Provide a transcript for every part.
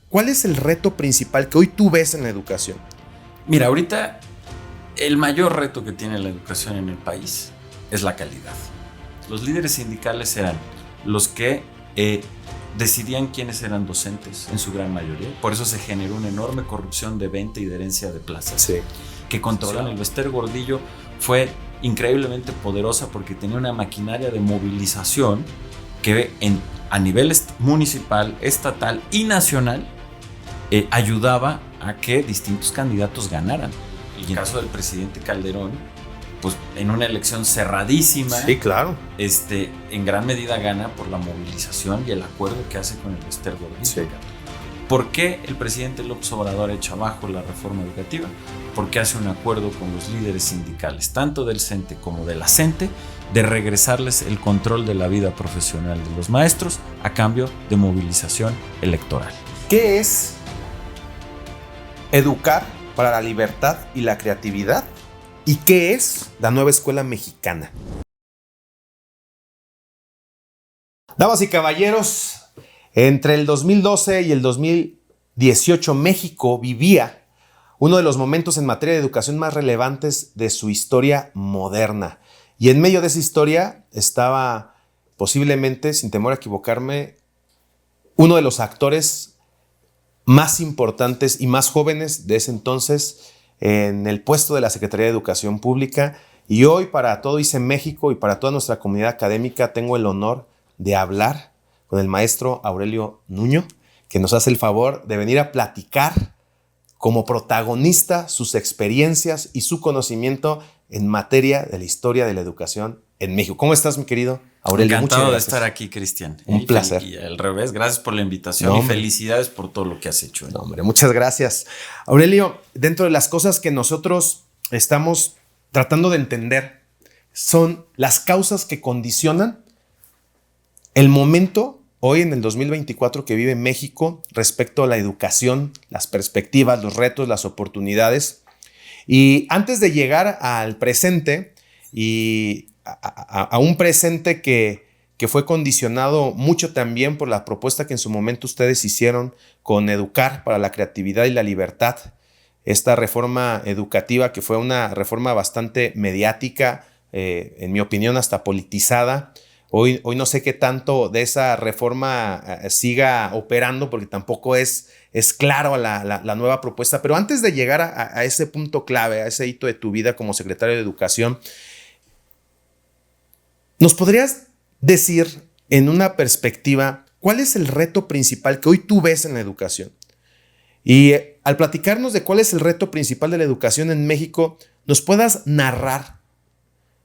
¿cuál es el reto principal que hoy tú ves en la educación? Mira, ahorita el mayor reto que tiene la educación en el país es la calidad. Los líderes sindicales eran los que decidían quiénes eran docentes en su gran mayoría. Por eso se generó una enorme corrupción de venta y de herencia de plazas. Sí. Que controlaban. El Bester Gordillo fue increíblemente poderosa porque tenía una maquinaria de movilización que a nivel municipal, estatal y nacional ayudaba a que distintos candidatos ganaran. En el caso del presidente Calderón, pues en una elección cerradísima, sí, claro, en gran medida gana por la movilización y el acuerdo que hace con el Bester Gordillo. Sí. ¿Por qué el presidente López Obrador echa abajo la reforma educativa? Porque hace un acuerdo con los líderes sindicales, tanto del CENTE como de la CENTE, de regresarles el control de la vida profesional de los maestros a cambio de movilización electoral. ¿Qué es educar para la libertad y la creatividad? ¿Y qué es la nueva escuela mexicana? Damas y caballeros, entre el 2012 y el 2018 México vivía uno de los momentos en materia de educación más relevantes de su historia moderna. Y en medio de esa historia estaba posiblemente, sin temor a equivocarme, uno de los actores más importantes y más jóvenes de ese entonces en el puesto de la Secretaría de Educación Pública. Y hoy, para todo ICE México y para toda nuestra comunidad académica, tengo el honor de hablar con el maestro Aurelio Nuño, que nos hace el favor de venir a platicar como protagonista sus experiencias y su conocimiento en materia de la historia de la educación en México. ¿Cómo estás, mi querido Aurelio? Encantado de estar aquí, Cristian. Un placer. Y al revés, gracias por la invitación y felicidades por todo lo que has hecho. No, hombre, muchas gracias. Aurelio, dentro de las cosas que nosotros estamos tratando de entender son las causas que condicionan el momento hoy en el 2024 que vive México respecto a la educación, las perspectivas, los retos, las oportunidades. Y antes de llegar al presente y a un presente que fue condicionado mucho también por la propuesta que en su momento ustedes hicieron con Educar para la Creatividad y la Libertad, esta reforma educativa que fue una reforma bastante mediática, en mi opinión hasta politizada. Hoy no sé qué tanto de esa reforma siga operando porque tampoco es claro la nueva propuesta. Pero antes de llegar a ese punto clave, a ese hito de tu vida como secretario de Educación, ¿nos podrías decir en una perspectiva cuál es el reto principal que hoy tú ves en la educación? Y al platicarnos de cuál es el reto principal de la educación en México, nos puedas narrar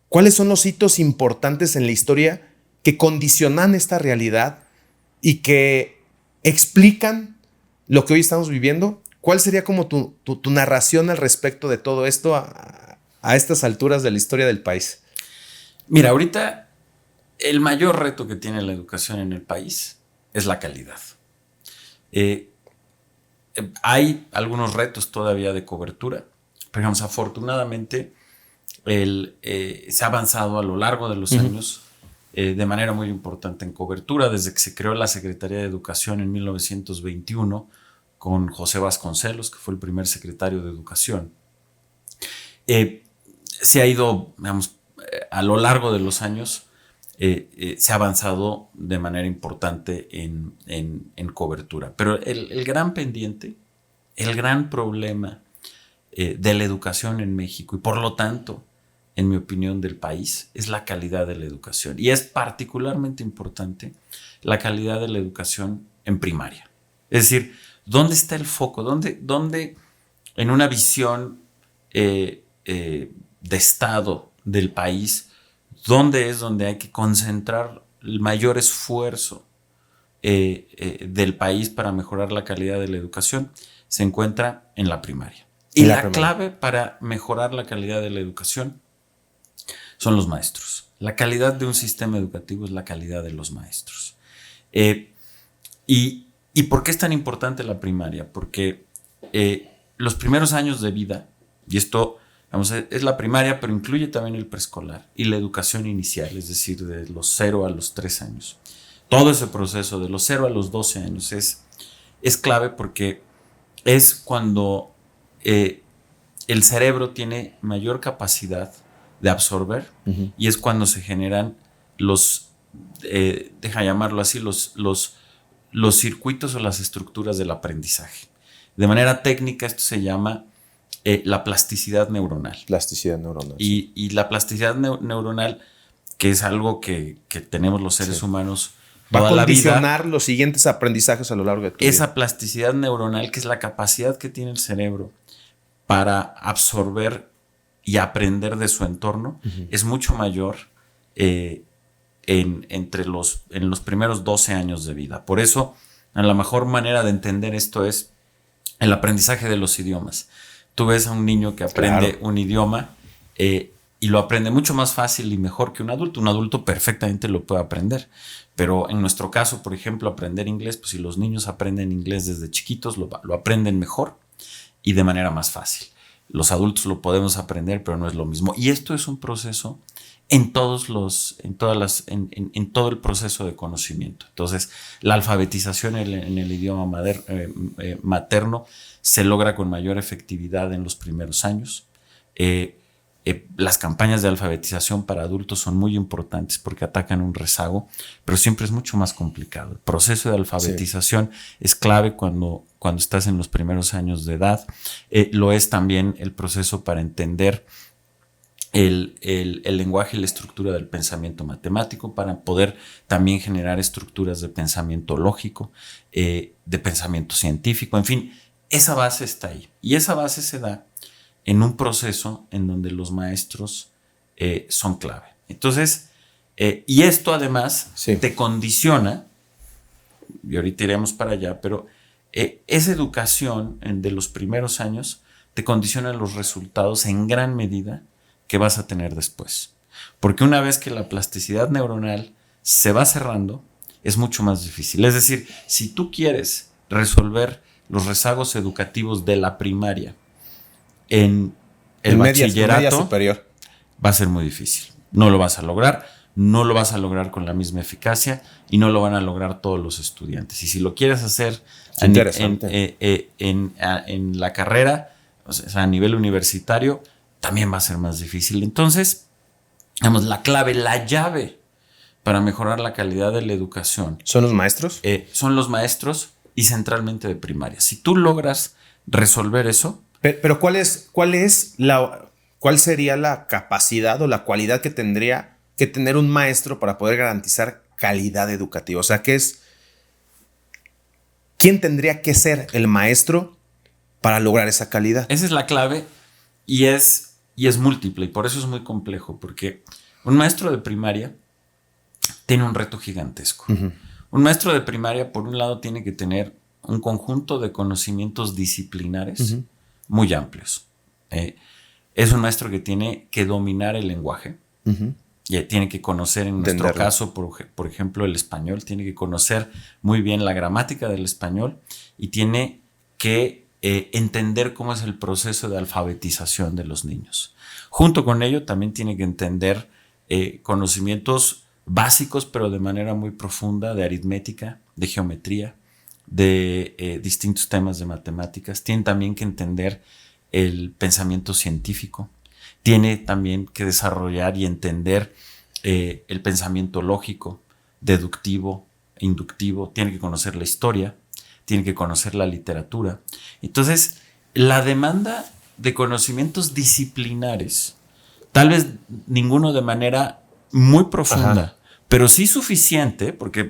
cuáles son los hitos importantes en la historia que condicionan esta realidad y que explican lo que hoy estamos viviendo. ¿Cuál sería como tu narración al respecto de todo esto a estas alturas de la historia del país? Mira, ahorita el mayor reto que tiene la educación en el país es la calidad. Hay algunos retos todavía de cobertura, pero digamos, afortunadamente se ha avanzado a lo largo de los años de manera muy importante en cobertura, desde que se creó la Secretaría de Educación en 1921 con José Vasconcelos, que fue el primer secretario de Educación. Se ha ido, digamos, a lo largo de los años, se ha avanzado de manera importante en cobertura. Pero el gran pendiente, el gran problema de la educación en México y por lo tanto, en mi opinión, del país, es la calidad de la educación. Y es particularmente importante la calidad de la educación en primaria. Es decir, ¿dónde está el foco? ¿Dónde en una visión de Estado del país, dónde es donde hay que concentrar el mayor esfuerzo del país para mejorar la calidad de la educación? Se encuentra en la primaria. Y la clave para mejorar la calidad de la educación son los maestros. La calidad de un sistema educativo es la calidad de los maestros. ¿Y por qué es tan importante la primaria? Porque los primeros años de vida, y esto vamos, es la primaria, pero incluye también el preescolar y la educación inicial, es decir, de los 0 a los 3 años. Todo ese proceso de los 0 a los 12 años es es clave porque es cuando el cerebro tiene mayor capacidad de absorber y es cuando se generan los, deja llamarlo así, los circuitos o las estructuras del aprendizaje. De manera técnica esto se llama la plasticidad neuronal. Plasticidad neuronal. Y la plasticidad neuronal, que es algo que tenemos los seres humanos toda la vida. Va a condicionar los siguientes aprendizajes a lo largo de tu vida. Esa plasticidad neuronal, que es la capacidad que tiene el cerebro para absorber y aprender de su entorno, es mucho mayor en los primeros 12 años de vida. Por eso, la mejor manera de entender esto es el aprendizaje de los idiomas. Tú ves a un niño que aprende un idioma y lo aprende mucho más fácil y mejor que un adulto. Un adulto perfectamente lo puede aprender. Pero en nuestro caso, por ejemplo, aprender inglés, pues si los niños aprenden inglés desde chiquitos, lo aprenden mejor y de manera más fácil. Los adultos lo podemos aprender, pero no es lo mismo. Y esto es un proceso en todo el proceso de conocimiento. Entonces, la alfabetización en el idioma materno se logra con mayor efectividad en los primeros años. Las campañas de alfabetización para adultos son muy importantes porque atacan un rezago, pero siempre es mucho más complicado. El proceso de alfabetización es clave cuando estás en los primeros años de edad. Lo es también el proceso para entender el lenguaje y la estructura del pensamiento matemático, para poder también generar estructuras de pensamiento lógico, de pensamiento científico, en fin, esa base está ahí. Y esa base se da en un proceso en donde los maestros son clave. Entonces, y esto además te condiciona, y ahorita iremos para allá, pero esa educación de los primeros años te condiciona los resultados en gran medida que vas a tener después. Porque una vez que la plasticidad neuronal se va cerrando, es mucho más difícil. Es decir, si tú quieres resolver los rezagos educativos de la primaria en el bachillerato, media superior, va a ser muy difícil. No lo vas a lograr, no lo vas a lograr con la misma eficacia y no lo van a lograr todos los estudiantes. Y si lo quieres hacer en la carrera, o sea, a nivel universitario, también va a ser más difícil. Entonces, digamos, la clave, la llave para mejorar la calidad de la educación. ¿Son los maestros? Son los maestros y centralmente de primaria. Si tú logras resolver eso. Pero ¿cuál sería la capacidad o la cualidad que tendría que tener un maestro para poder garantizar calidad educativa? O sea, ¿quién tendría que ser el maestro para lograr esa calidad? Esa es la clave y es múltiple y por eso es muy complejo, porque un maestro de primaria tiene un reto gigantesco. Un maestro de primaria, por un lado, tiene que tener un conjunto de conocimientos disciplinares muy amplios. Es un maestro que tiene que dominar el lenguaje. Y tiene que conocer, en nuestro caso, por ejemplo, el español. Tiene que conocer muy bien la gramática del español y tiene que entender cómo es el proceso de alfabetización de los niños. Junto con ello, también tiene que entender conocimientos básicos, pero de manera muy profunda, de aritmética, de geometría, de distintos temas de matemáticas. Tiene también que entender el pensamiento científico. Tiene también que desarrollar y entender el pensamiento lógico, deductivo, inductivo. Tiene que conocer la historia, tiene que conocer la literatura. Entonces, la demanda de conocimientos disciplinares, tal vez ninguno de manera muy profunda, pero sí suficiente, porque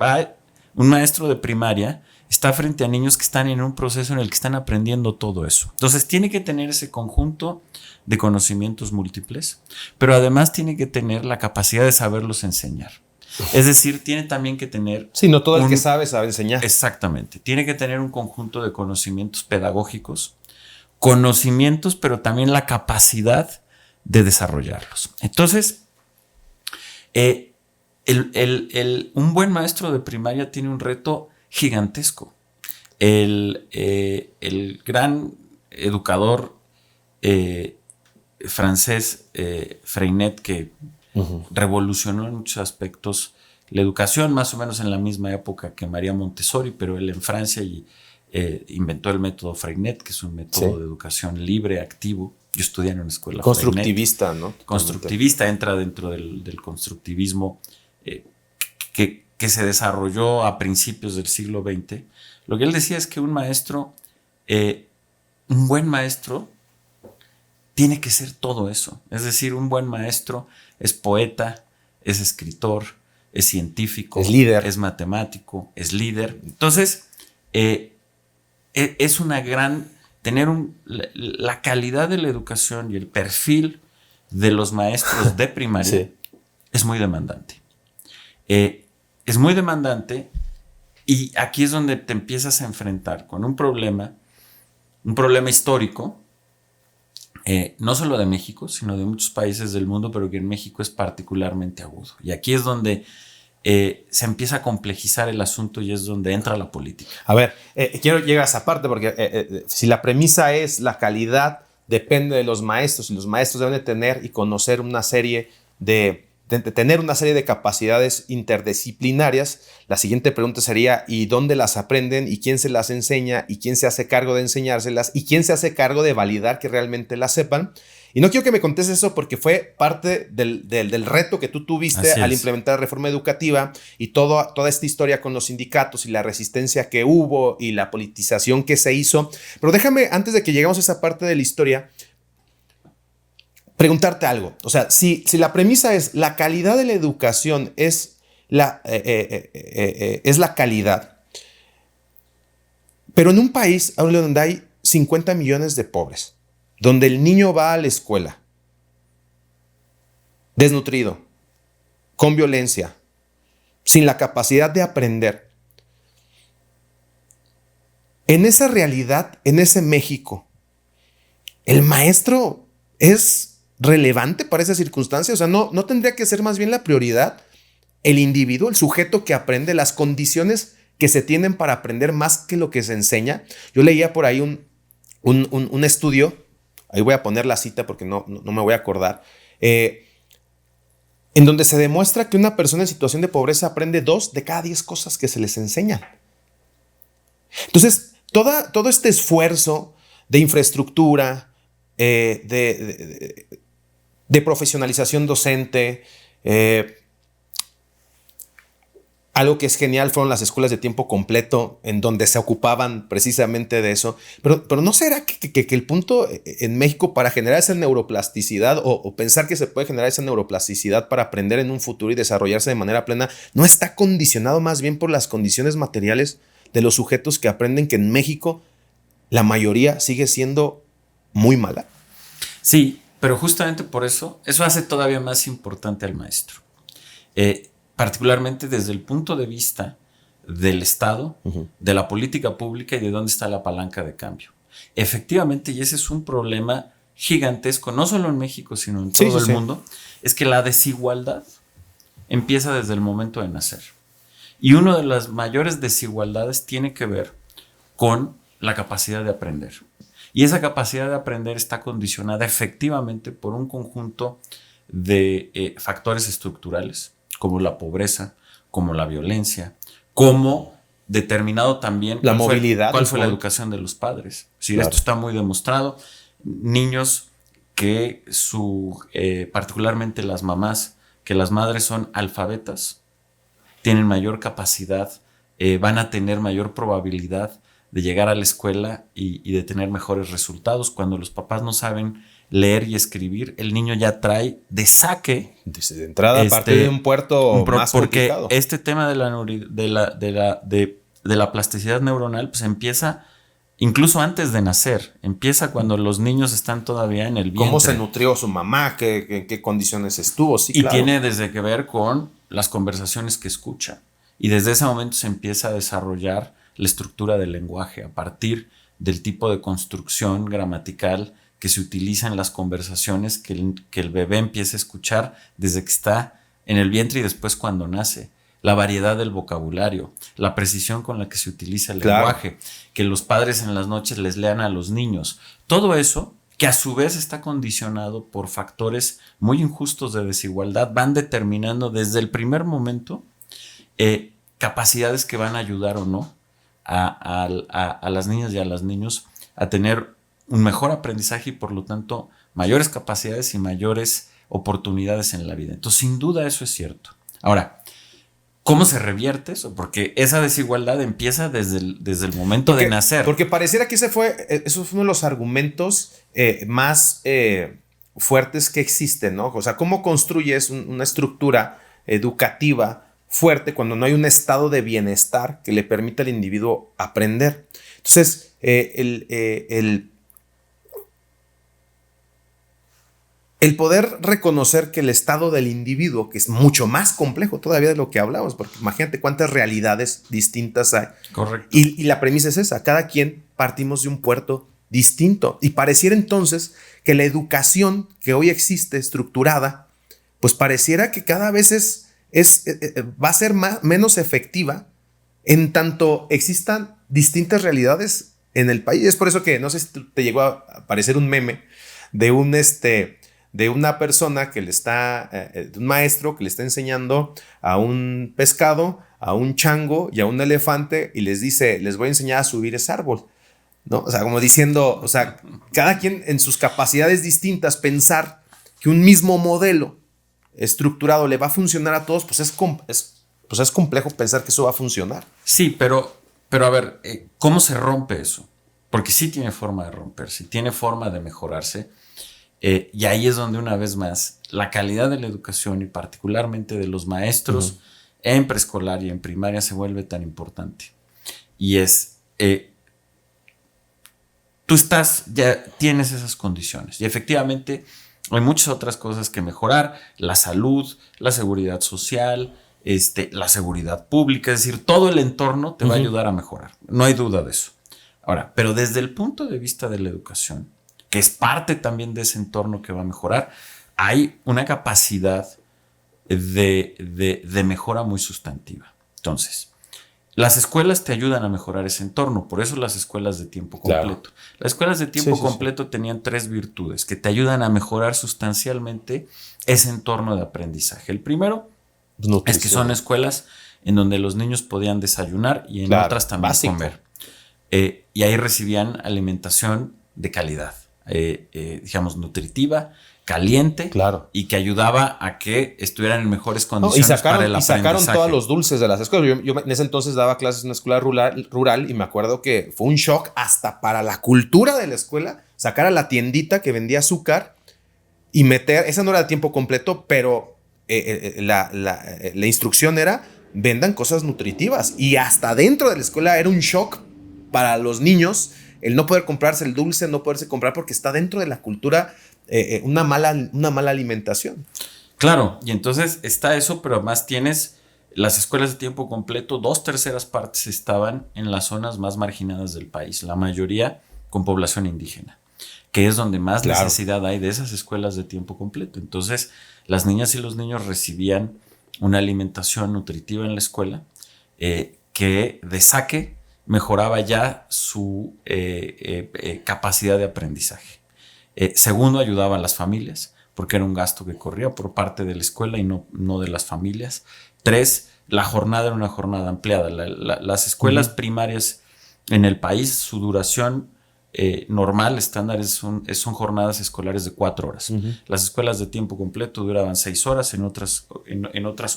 un maestro de primaria está frente a niños que están en un proceso en el que están aprendiendo todo eso. Entonces tiene que tener ese conjunto de conocimientos múltiples, pero además tiene que tener la capacidad de saberlos enseñar. Es decir, tiene también que tener... Sí, no todo el que sabe enseñar. Exactamente. Tiene que tener un conjunto de conocimientos pedagógicos, conocimientos, pero también la capacidad de desarrollarlos. Entonces, un buen maestro de primaria tiene un reto gigantesco. El gran educador francés Freinet, que revolucionó en muchos aspectos la educación, más o menos en la misma época que María Montessori, pero él en Francia y inventó el método Freinet, que es un método de educación libre, activo. Yo estudié en una escuela constructivista, Freinet, ¿no? Constructivista, entra dentro del constructivismo que se desarrolló a principios del siglo XX. Lo que él decía es que un buen maestro tiene que ser todo eso. Es decir, un buen maestro es poeta, es escritor, es científico, es líder, es matemático, es líder. Entonces, es una gran... Tener la calidad de la educación y el perfil de los maestros de primaria es muy demandante. Es muy demandante, y aquí es donde te empiezas a enfrentar con un problema histórico, no solo de México, sino de muchos países del mundo, pero que en México es particularmente agudo. Y aquí es donde se empieza a complejizar el asunto, y es donde entra la política. A ver, quiero llegar a esa parte, porque si la premisa es la calidad depende de los maestros, y los maestros deben de tener y conocer una serie de tener una serie de capacidades interdisciplinarias, la siguiente pregunta sería: ¿y dónde las aprenden? ¿Y quién se las enseña? ¿Y quién se hace cargo de enseñárselas? ¿Y quién se hace cargo de validar que realmente las sepan? Y no quiero que me contestes eso, porque fue parte del reto que tú tuviste al implementar la reforma educativa, y toda esta historia con los sindicatos y la resistencia que hubo y la politización que se hizo. Pero déjame, antes de que lleguemos a esa parte de la historia, preguntarte algo. O sea, si la premisa es la calidad de la educación es la calidad, pero en un país donde hay 50 millones de pobres, donde el niño va a la escuela desnutrido, con violencia, sin la capacidad de aprender, en esa realidad, en ese México, ¿el maestro es relevante para esa circunstancia? O sea, ¿no tendría que ser más bien la prioridad el individuo, el sujeto que aprende, las condiciones que se tienen para aprender más que lo que se enseña? Yo leía por ahí un estudio, ahí voy a poner la cita porque no me voy a acordar, en donde se demuestra que una persona en situación de pobreza aprende 2 de cada 10 cosas que se les enseñan. Entonces, todo este esfuerzo de infraestructura, de profesionalización docente, algo que es genial fueron las escuelas de tiempo completo, en donde se ocupaban precisamente de eso. Pero ¿no será que el punto en México para generar esa neuroplasticidad o pensar que se puede generar esa neuroplasticidad para aprender en un futuro y desarrollarse de manera plena no está condicionado más bien por las condiciones materiales de los sujetos que aprenden, que en México la mayoría sigue siendo muy mala? Sí, pero justamente por eso hace todavía más importante al maestro. Particularmente desde el punto de vista del Estado, de la política pública y de dónde está la palanca de cambio. Efectivamente, y ese es un problema gigantesco, no solo en México, sino en todo el mundo, es que la desigualdad empieza desde el momento de nacer. Y una de las mayores desigualdades tiene que ver con la capacidad de aprender. Y esa capacidad de aprender está condicionada efectivamente por un conjunto de factores estructurales, como la pobreza, como la violencia, como determinado también la movilidad. ¿Cuál fue la educación de los padres? Sí, claro. Esto está muy demostrado. Niños que particularmente las mamás, que las madres son alfabetas, tienen mayor capacidad, van a tener mayor probabilidad de llegar a la escuela y de tener mejores resultados. Cuando los papás no saben leer y escribir, el niño ya trae de saque. De entrada, a partir de un puerto más complicado. Porque este tema de la plasticidad neuronal pues empieza incluso antes de nacer. Empieza cuando los niños están todavía en el vientre. ¿Cómo se nutrió su mamá? ¿En qué condiciones estuvo? Sí, y claro. Tiene desde que ver con las conversaciones que escucha. Y desde ese momento se empieza a desarrollar la estructura del lenguaje a partir del tipo de construcción gramatical que se utiliza en las conversaciones que el bebé empieza a escuchar desde que está en el vientre y después cuando nace. La variedad del vocabulario, la precisión con la que se utiliza el lenguaje, que los padres en las noches les lean a los niños. Todo eso, que a su vez está condicionado por factores muy injustos de desigualdad, van determinando desde el primer momento capacidades que van a ayudar o no a las niñas y a los niños a tener un mejor aprendizaje y por lo tanto mayores capacidades y mayores oportunidades en la vida. Entonces, sin duda eso es cierto. Ahora, ¿cómo se revierte eso? Porque esa desigualdad empieza desde el momento de nacer. Porque pareciera que eso fue uno de los argumentos más fuertes que existen, ¿no? O sea, ¿cómo construyes una estructura educativa fuerte cuando no hay un estado de bienestar que le permita al individuo aprender? Entonces, el poder reconocer que el estado del individuo, que es mucho más complejo todavía de lo que hablamos, porque imagínate cuántas realidades distintas hay. Correcto. Y la premisa es esa, cada quien partimos de un puerto distinto. Y pareciera entonces que la educación que hoy existe estructurada, pues pareciera que cada vez va a ser menos efectiva en tanto existan distintas realidades en el país. Es por eso que no sé si te llegó a aparecer un meme de una persona que de un maestro que le está enseñando a un pescado, a un chango y a un elefante y les dice, les voy a enseñar a subir ese árbol, ¿no? O sea, como diciendo, o sea, cada quien en sus capacidades distintas pensar que un mismo modelo estructurado le va a funcionar a todos, pues es complejo pensar que eso va a funcionar. Sí, pero a ver, ¿cómo se rompe eso? Porque sí tiene forma de romperse, tiene forma de mejorarse. Y ahí es donde una vez más la calidad de la educación y particularmente de los maestros en preescolar y en primaria se vuelve tan importante. Y tú ya tienes esas condiciones y efectivamente hay muchas otras cosas que mejorar, la salud, la seguridad social, la seguridad pública, es decir, todo el entorno te va a ayudar a mejorar, no hay duda de eso. Ahora, pero desde el punto de vista de la educación, que es parte también de ese entorno que va a mejorar, hay una capacidad de mejora muy sustantiva. Entonces, las escuelas te ayudan a mejorar ese entorno, por eso las escuelas de tiempo completo. Claro. Las escuelas de tiempo completo tenían 3 virtudes que te ayudan a mejorar sustancialmente ese entorno de aprendizaje. El primero es que son escuelas en donde los niños podían desayunar y en otras también comer. Y ahí recibían alimentación de calidad. Digamos, nutritiva, caliente, y que ayudaba a que estuvieran en mejores condiciones para el aprendizaje. Y sacaron todos los dulces de las escuelas. Yo en ese entonces daba clases en una escuela rural y me acuerdo que fue un shock hasta para la cultura de la escuela sacar a la tiendita que vendía azúcar y meter, esa no era de tiempo completo, pero la instrucción era vendan cosas nutritivas y hasta dentro de la escuela era un shock para los niños el no poder comprarse el dulce, no poderse comprar porque está dentro de la cultura una mala alimentación. Claro, y entonces está eso, pero además tienes las escuelas de tiempo completo, 2/3 partes estaban en las zonas más marginadas del país, la mayoría con población indígena, que es donde más necesidad hay de esas escuelas de tiempo completo. Entonces, las niñas y los niños recibían una alimentación nutritiva en la escuela que de saque mejoraba ya su capacidad de aprendizaje. Segundo, ayudaba a las familias, porque era un gasto que corría por parte de la escuela y no de las familias. 3, la jornada era una jornada ampliada. Las escuelas primarias en el país, su duración normal, estándar, son jornadas escolares de 4 horas. Las escuelas de tiempo completo duraban 6 horas, en otras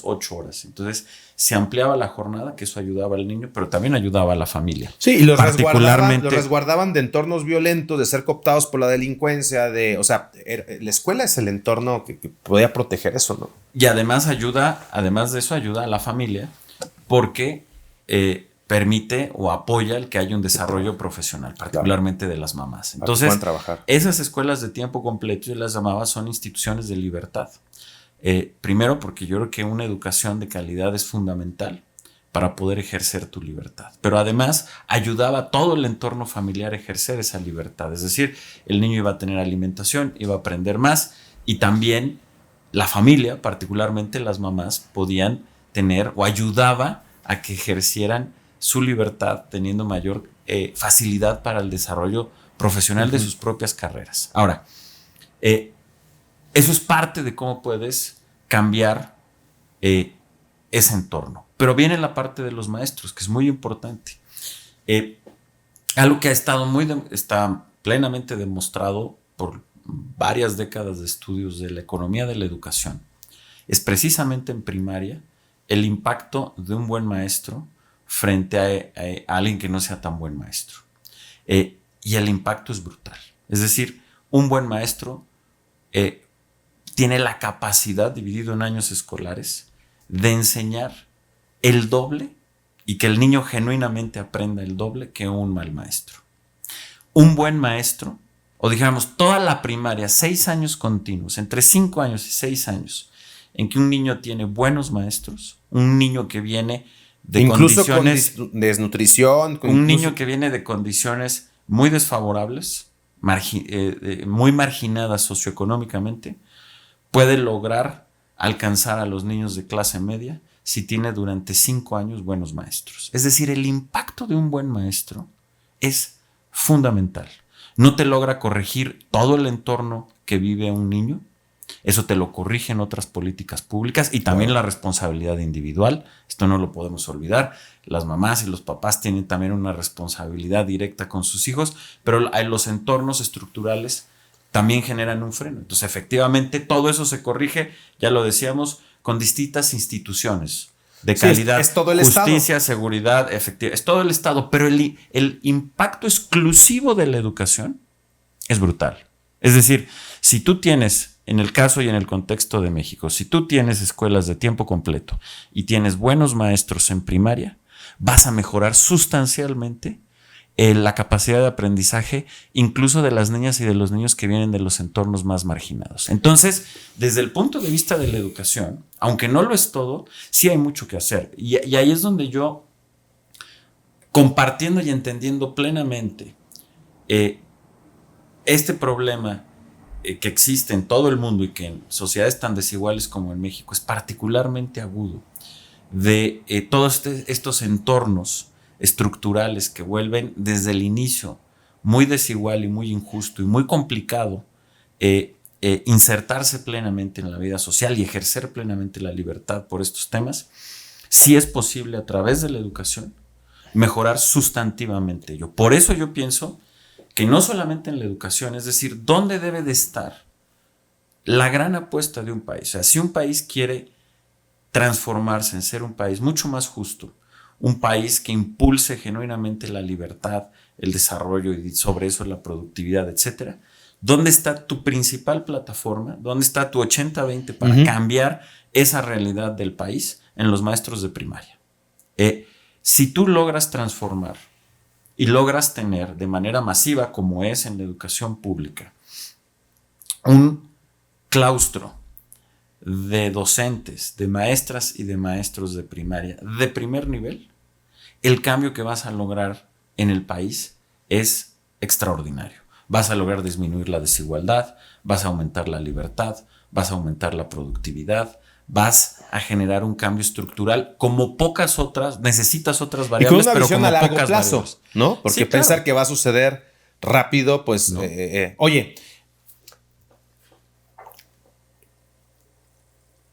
8 horas. Entonces, se ampliaba la jornada, que eso ayudaba al niño, pero también ayudaba a la familia. Sí, y los resguardaban de entornos violentos, de ser cooptados por la delincuencia, la escuela es el entorno que podía proteger eso, ¿no? Y además de eso, ayuda a la familia, porque permite o apoya el que haya un desarrollo profesional, particularmente de las mamás. Entonces, esas escuelas de tiempo completo, yo las llamaba, son instituciones de libertad. Primero, porque yo creo que una educación de calidad es fundamental para poder ejercer tu libertad. Pero además, ayudaba a todo el entorno familiar a ejercer esa libertad. Es decir, el niño iba a tener alimentación, iba a aprender más y también la familia, particularmente las mamás, podían tener o ayudaba a que ejercieran su libertad teniendo mayor facilidad para el desarrollo profesional de sus propias carreras. Ahora, eso es parte de cómo puedes cambiar ese entorno. Pero viene la parte de los maestros, que es muy importante. Algo que está plenamente demostrado por varias décadas de estudios de la economía de la educación es precisamente en primaria el impacto de un buen maestro frente a alguien que no sea tan buen maestro. Y el impacto es brutal. Es decir, un buen maestro tiene la capacidad, dividido en años escolares, de enseñar el doble y que el niño genuinamente aprenda el doble que un mal maestro. Un buen maestro, o digamos toda la primaria, 6 años continuos, entre 5 años y 6 años, en que un niño tiene buenos maestros, un niño que viene de incluso condiciones... con desnutrición. Un niño que viene de condiciones muy desfavorables, muy marginadas socioeconómicamente, puede lograr alcanzar a los niños de clase media si tiene durante 5 años buenos maestros. Es decir, el impacto de un buen maestro es fundamental. No te logra corregir todo el entorno que vive un niño. Eso te lo corrigen otras políticas públicas y también la responsabilidad individual. Esto no lo podemos olvidar. Las mamás y los papás tienen también una responsabilidad directa con sus hijos, pero los entornos estructurales también generan un freno. Entonces, efectivamente, todo eso se corrige, ya lo decíamos, con distintas instituciones de calidad, es todo el justicia, Estado. seguridad, efectividad. Es todo el Estado, pero el impacto exclusivo de la educación es brutal. Es decir, si tú tienes, en el caso y en el contexto de México, si tú tienes escuelas de tiempo completo y tienes buenos maestros en primaria, vas a mejorar sustancialmente la capacidad de aprendizaje incluso de las niñas y de los niños que vienen de los entornos más marginados. Entonces, desde el punto de vista de la educación, aunque no lo es todo, sí hay mucho que hacer. Y ahí es donde yo, compartiendo y entendiendo plenamente este problema que existe en todo el mundo y que en sociedades tan desiguales como en México es particularmente agudo, de todos estos entornos estructurales que vuelven desde el inicio muy desigual y muy injusto y muy complicado insertarse plenamente en la vida social y ejercer plenamente la libertad por estos temas, sí es posible a través de la educación mejorar sustantivamente ello. Por eso yo pienso que no solamente en la educación, es decir, ¿dónde debe de estar la gran apuesta de un país? O sea, si un país quiere transformarse en ser un país mucho más justo, un país que impulse genuinamente la libertad, el desarrollo y sobre eso la productividad, etcétera, ¿dónde está tu principal plataforma? ¿Dónde está tu 80-20 para cambiar esa realidad del país? En los maestros de primaria. Si tú logras transformar y logras tener de manera masiva, como es en la educación pública, un claustro de docentes, de maestras y de maestros de primaria de primer nivel, el cambio que vas a lograr en el país es extraordinario. Vas a lograr disminuir la desigualdad, vas a aumentar la libertad, vas a aumentar la productividad, vas a generar un cambio estructural como pocas otras, necesitas otras variables, y con una pero visión como a largo pocas plazo, variables. ¿no? Porque Sí, pensar claro. que va a suceder rápido, pues, No. Oye,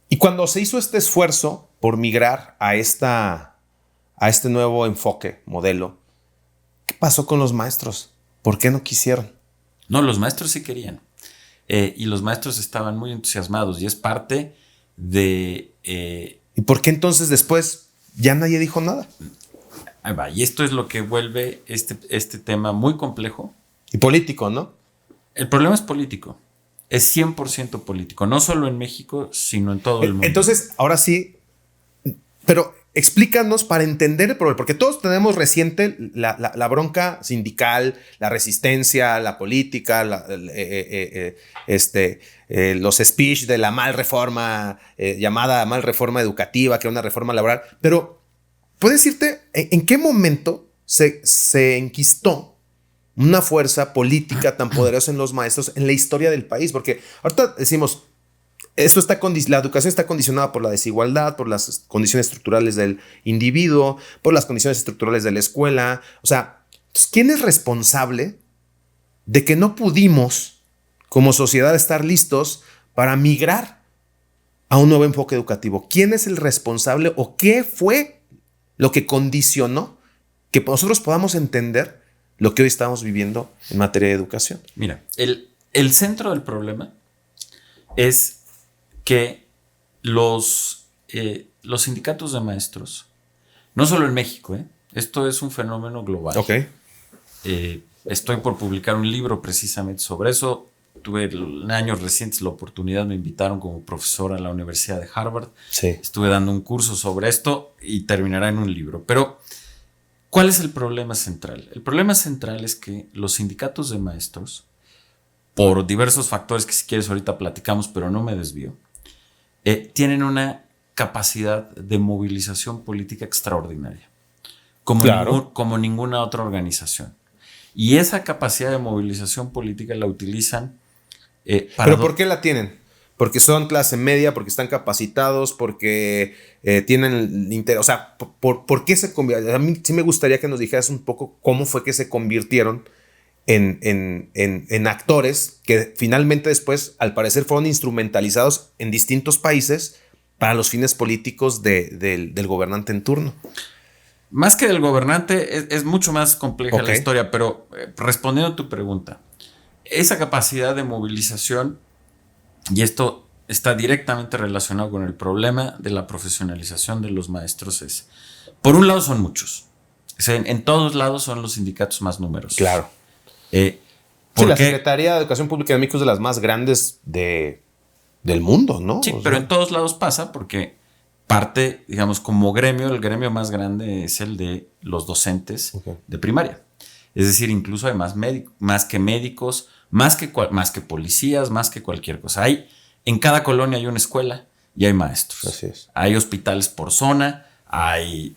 y cuando se hizo este esfuerzo por migrar a este nuevo enfoque, modelo, ¿qué pasó con los maestros? ¿Por qué no quisieron? No, los maestros sí querían. Y los maestros estaban muy entusiasmados y es parte de... ¿Y por qué entonces después ya nadie dijo nada? Ahí va. Y esto es lo que vuelve este tema muy complejo. Y político, ¿no? El problema es político. Es 100% político. No solo en México, sino en todo el mundo. Entonces, ahora sí, pero explícanos para entender el problema, porque todos tenemos reciente la bronca sindical, la resistencia, la política, los speech de la mal reforma, llamada mal reforma educativa, que era una reforma laboral. Pero, ¿puedes decirte en qué momento se enquistó una fuerza política tan poderosa en los maestros en la historia del país? Porque ahorita decimos, la educación está condicionada por la desigualdad, por las condiciones estructurales del individuo, por las condiciones estructurales de la escuela. O sea, ¿quién es responsable de que no pudimos como sociedad estar listos para migrar a un nuevo enfoque educativo? ¿Quién es el responsable o qué fue lo que condicionó que nosotros podamos entender lo que hoy estamos viviendo en materia de educación. Mira, el centro del problema es que los sindicatos de maestros, no solo en México, esto es un fenómeno global. Ok. Estoy por publicar un libro precisamente sobre eso. Tuve en años recientes la oportunidad, me invitaron como profesor a la Universidad de Harvard. Sí. Estuve dando un curso sobre esto y terminará en un libro. Pero, ¿cuál es el problema central? El problema central es que los sindicatos de maestros, por diversos factores que si quieres ahorita platicamos, pero no me desvío, tienen una capacidad de movilización política extraordinaria, como ninguna otra organización. Y esa capacidad de movilización política la utilizan ¿Pero por qué la tienen? Porque son clase media, porque están capacitados, porque tienen interés. O sea, ¿por qué se convirtieron? A mí sí me gustaría que nos dijeras un poco cómo fue que se convirtieron en actores que finalmente después, al parecer, fueron instrumentalizados en distintos países para los fines políticos del gobernante en turno. Más que del gobernante, es mucho más compleja la historia, pero respondiendo a tu pregunta, esa capacidad de movilización, y esto está directamente relacionado con el problema de la profesionalización de los maestros, por un lado son muchos, en todos lados son los sindicatos más numerosos. Claro. Sí, la Secretaría de Educación Pública de México es de las más grandes del mundo, ¿no? Sí, pero en todos lados pasa porque parte, digamos, como gremio, el gremio más grande es el de los docentes de primaria. Es decir, incluso hay más que médicos, más que policías, más que cualquier cosa. En cada colonia hay una escuela y hay maestros. Así es. Hay hospitales por zona, hay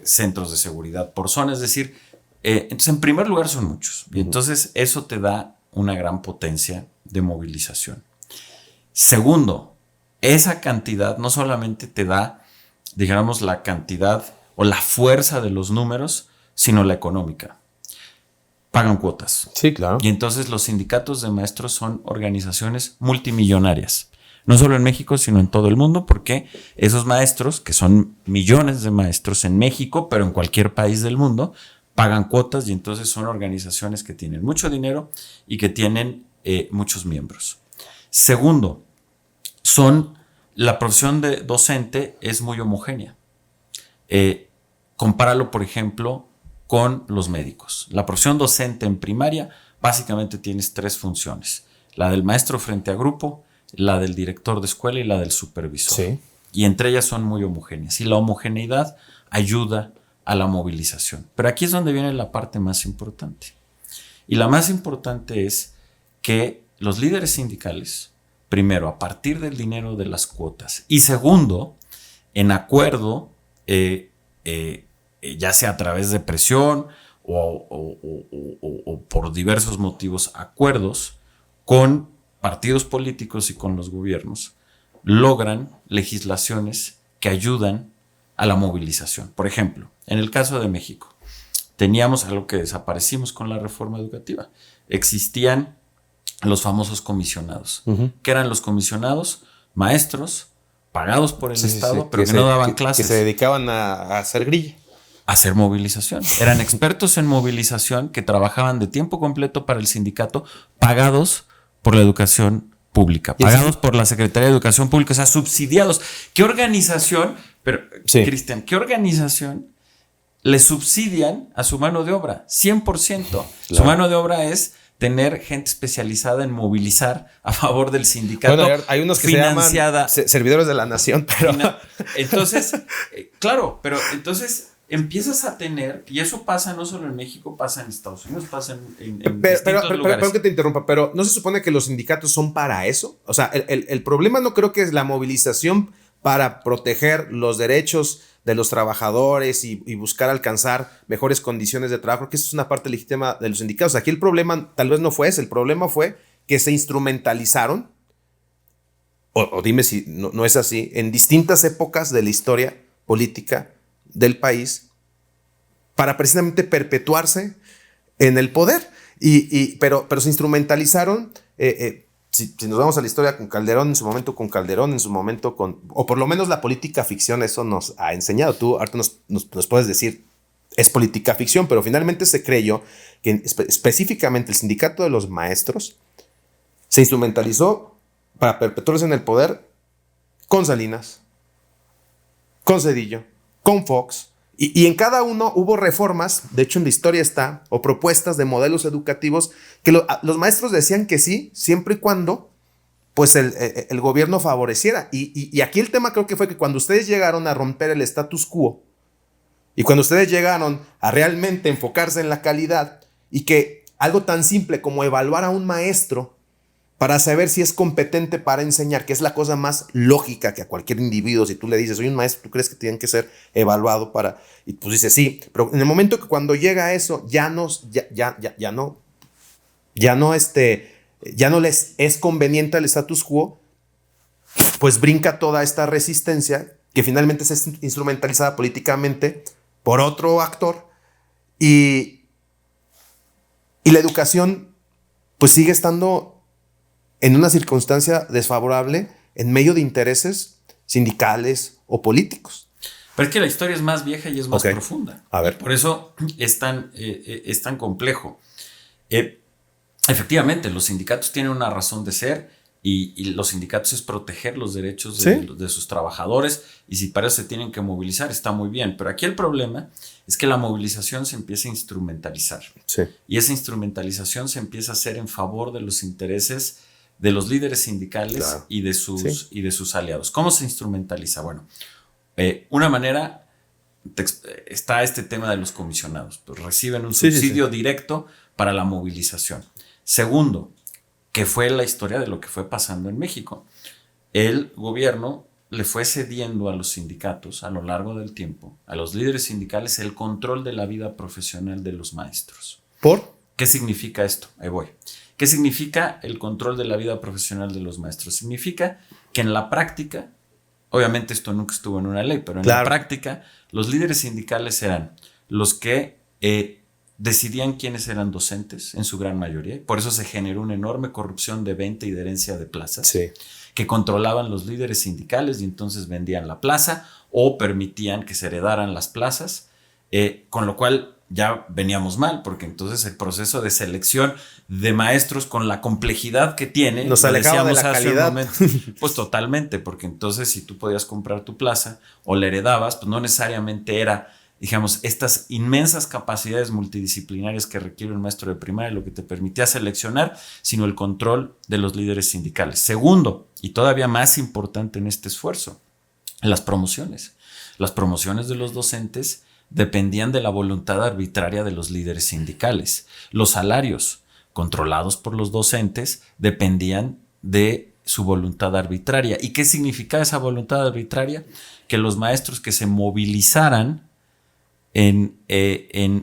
centros de seguridad por zona. Es decir, entonces en primer lugar son muchos. Y entonces eso te da una gran potencia de movilización. Segundo, esa cantidad no solamente te da, digamos, la cantidad o la fuerza de los números, sino la económica. Pagan cuotas. Sí, claro. Y entonces los sindicatos de maestros son organizaciones multimillonarias. No solo en México, sino en todo el mundo, porque esos maestros, que son millones de maestros en México, pero en cualquier país del mundo, pagan cuotas y entonces son organizaciones que tienen mucho dinero y que tienen muchos miembros. Segundo, la profesión de docente es muy homogénea. Compáralo, por ejemplo, con los médicos. La profesión docente en primaria básicamente tienes 3 funciones. La del maestro frente a grupo, la del director de escuela y la del supervisor. Sí. Y entre ellas son muy homogéneas. Y la homogeneidad ayuda a la movilización. Pero aquí es donde viene la parte más importante. Y la más importante es que los líderes sindicales, primero, a partir del dinero de las cuotas, y segundo, en acuerdo, ya sea a través de presión o por diversos motivos, acuerdos con partidos políticos y con los gobiernos, logran legislaciones que ayudan a la movilización. Por ejemplo, en el caso de México, teníamos algo que desaparecimos con la reforma educativa. Existían los famosos comisionados. ¿Qué eran los comisionados? Maestros pagados por el Estado, pero que no daban clases. Que se dedicaban a hacer grilla. A hacer movilización. Eran expertos en movilización que trabajaban de tiempo completo para el sindicato, pagados por la educación pública, pagados por la Secretaría de Educación Pública, o sea, subsidiados. ¿Qué organización, Cristian, qué organización le subsidian a su mano de obra? 100%. Claro. Su mano de obra es tener gente especializada en movilizar a favor del sindicato. Bueno, hay unos que financiada, se llaman servidores de la nación, pero... Entonces, claro, pero entonces empiezas a tener, y eso pasa no solo en México, pasa en Estados Unidos, pasa en distintos lugares. Perdón que te interrumpa, pero ¿no se supone que los sindicatos son para eso? O sea, el problema no creo que es la movilización para proteger los derechos de los trabajadores y buscar alcanzar mejores condiciones de trabajo, que eso es una parte legítima de los sindicatos. Aquí el problema tal vez no fue ese, el problema fue que se instrumentalizaron, o dime si no es así, en distintas épocas de la historia política del país para precisamente perpetuarse en el poder. Pero se instrumentalizaron. Si nos vamos a la historia con Calderón, en su momento o por lo menos la política ficción, eso nos ha enseñado. Tú ahorita nos puedes decir es política ficción, pero finalmente se creyó que específicamente el sindicato de los maestros se instrumentalizó para perpetuarse en el poder con Salinas, con Zedillo, con Fox, y en cada uno hubo reformas, de hecho en la historia está, o propuestas de modelos educativos que los maestros decían que sí, siempre y cuando pues el gobierno favoreciera. Y aquí el tema creo que fue que cuando ustedes llegaron a romper el status quo y cuando ustedes llegaron a realmente enfocarse en la calidad y que algo tan simple como evaluar a un maestro para saber si es competente para enseñar, que es la cosa más lógica que a cualquier individuo, si tú le dices, soy un maestro, ¿tú crees que tienen que ser evaluado para...? Y pues dices, sí, pero en el momento que cuando llega a eso, ya no les es conveniente al status quo, pues brinca toda esta resistencia que finalmente es instrumentalizada políticamente por otro actor y la educación pues sigue estando en una circunstancia desfavorable en medio de intereses sindicales o políticos. Pero es que la historia es más vieja y es más profunda. A ver. Por eso es tan complejo. Efectivamente, los sindicatos tienen una razón de ser y los sindicatos es proteger los derechos de sus trabajadores, y si para eso se tienen que movilizar, está muy bien. Pero aquí el problema es que la movilización se empieza a instrumentalizar. Sí. Y esa instrumentalización se empieza a hacer en favor de los intereses de los líderes sindicales, claro, y de sus aliados. ¿Cómo se instrumentaliza? Bueno, una manera está este tema de los comisionados. Pues reciben un subsidio directo para la movilización. Segundo, que fue la historia de lo que fue pasando en México. El gobierno le fue cediendo a los sindicatos a lo largo del tiempo, a los líderes sindicales, el control de la vida profesional de los maestros. ¿Por? ¿Qué significa esto? Ahí voy. ¿Qué significa el control de la vida profesional de los maestros? Significa que en la práctica, obviamente esto nunca estuvo en una ley, pero en la práctica los líderes sindicales eran los que decidían quiénes eran docentes en su gran mayoría. Por eso se generó una enorme corrupción de venta y de herencia de plazas, que controlaban los líderes sindicales y entonces vendían la plaza o permitían que se heredaran las plazas, con lo cual ya veníamos mal, porque entonces el proceso de selección de maestros con la complejidad que tiene, nos alejaba de la calidad. Pues totalmente, porque entonces si tú podías comprar tu plaza o la heredabas, pues no necesariamente era, digamos, estas inmensas capacidades multidisciplinarias que requiere un maestro de primaria lo que te permitía seleccionar, sino el control de los líderes sindicales. Segundo, y todavía más importante en este esfuerzo, las promociones. Las promociones de los docentes dependían de la voluntad arbitraria de los líderes sindicales. Los salarios controlados por los docentes dependían de su voluntad arbitraria. ¿Y qué significaba esa voluntad arbitraria? Que los maestros que se movilizaran en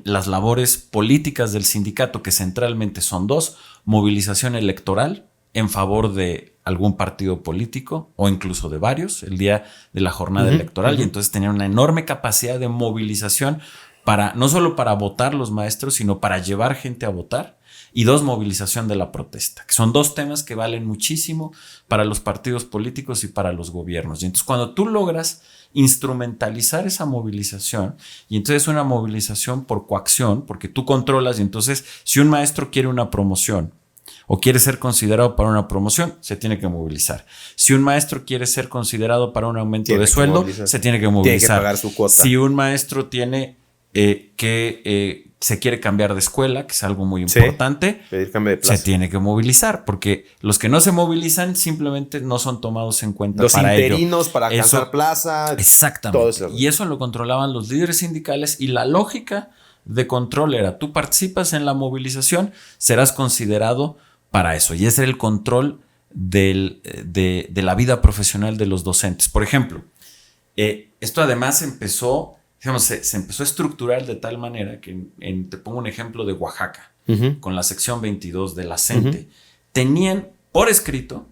las labores políticas del sindicato, que centralmente son dos: movilización electoral en favor de algún partido político o incluso de varios el día de la jornada electoral, y entonces tenían una enorme capacidad de movilización para no solo para votar los maestros, sino para llevar gente a votar. Y dos, movilización de la protesta, que son dos temas que valen muchísimo para los partidos políticos y para los gobiernos. Y entonces cuando tú logras instrumentalizar esa movilización, y entonces una movilización por coacción, porque tú controlas, y entonces si un maestro quiere una promoción o quiere ser considerado para una promoción, se tiene que movilizar. Si un maestro quiere ser considerado para un aumento de sueldo, se tiene que movilizar. Tiene que pagar su cuota. Si un maestro tiene se quiere cambiar de escuela, que es algo muy importante, pedir cambio de plaza, se tiene que movilizar, porque los que no se movilizan simplemente no son tomados en cuenta los para ello. Los interinos para alcanzar plaza. Exactamente. Todo eso. Y eso lo controlaban los líderes sindicales, y la lógica de control era: tú participas en la movilización, serás considerado para eso. Y ese era el control de la vida profesional de los docentes. Por ejemplo, esto además empezó, digamos, se empezó a estructurar de tal manera que te pongo un ejemplo de Oaxaca, con la sección 22 de la CENTE. Tenían por escrito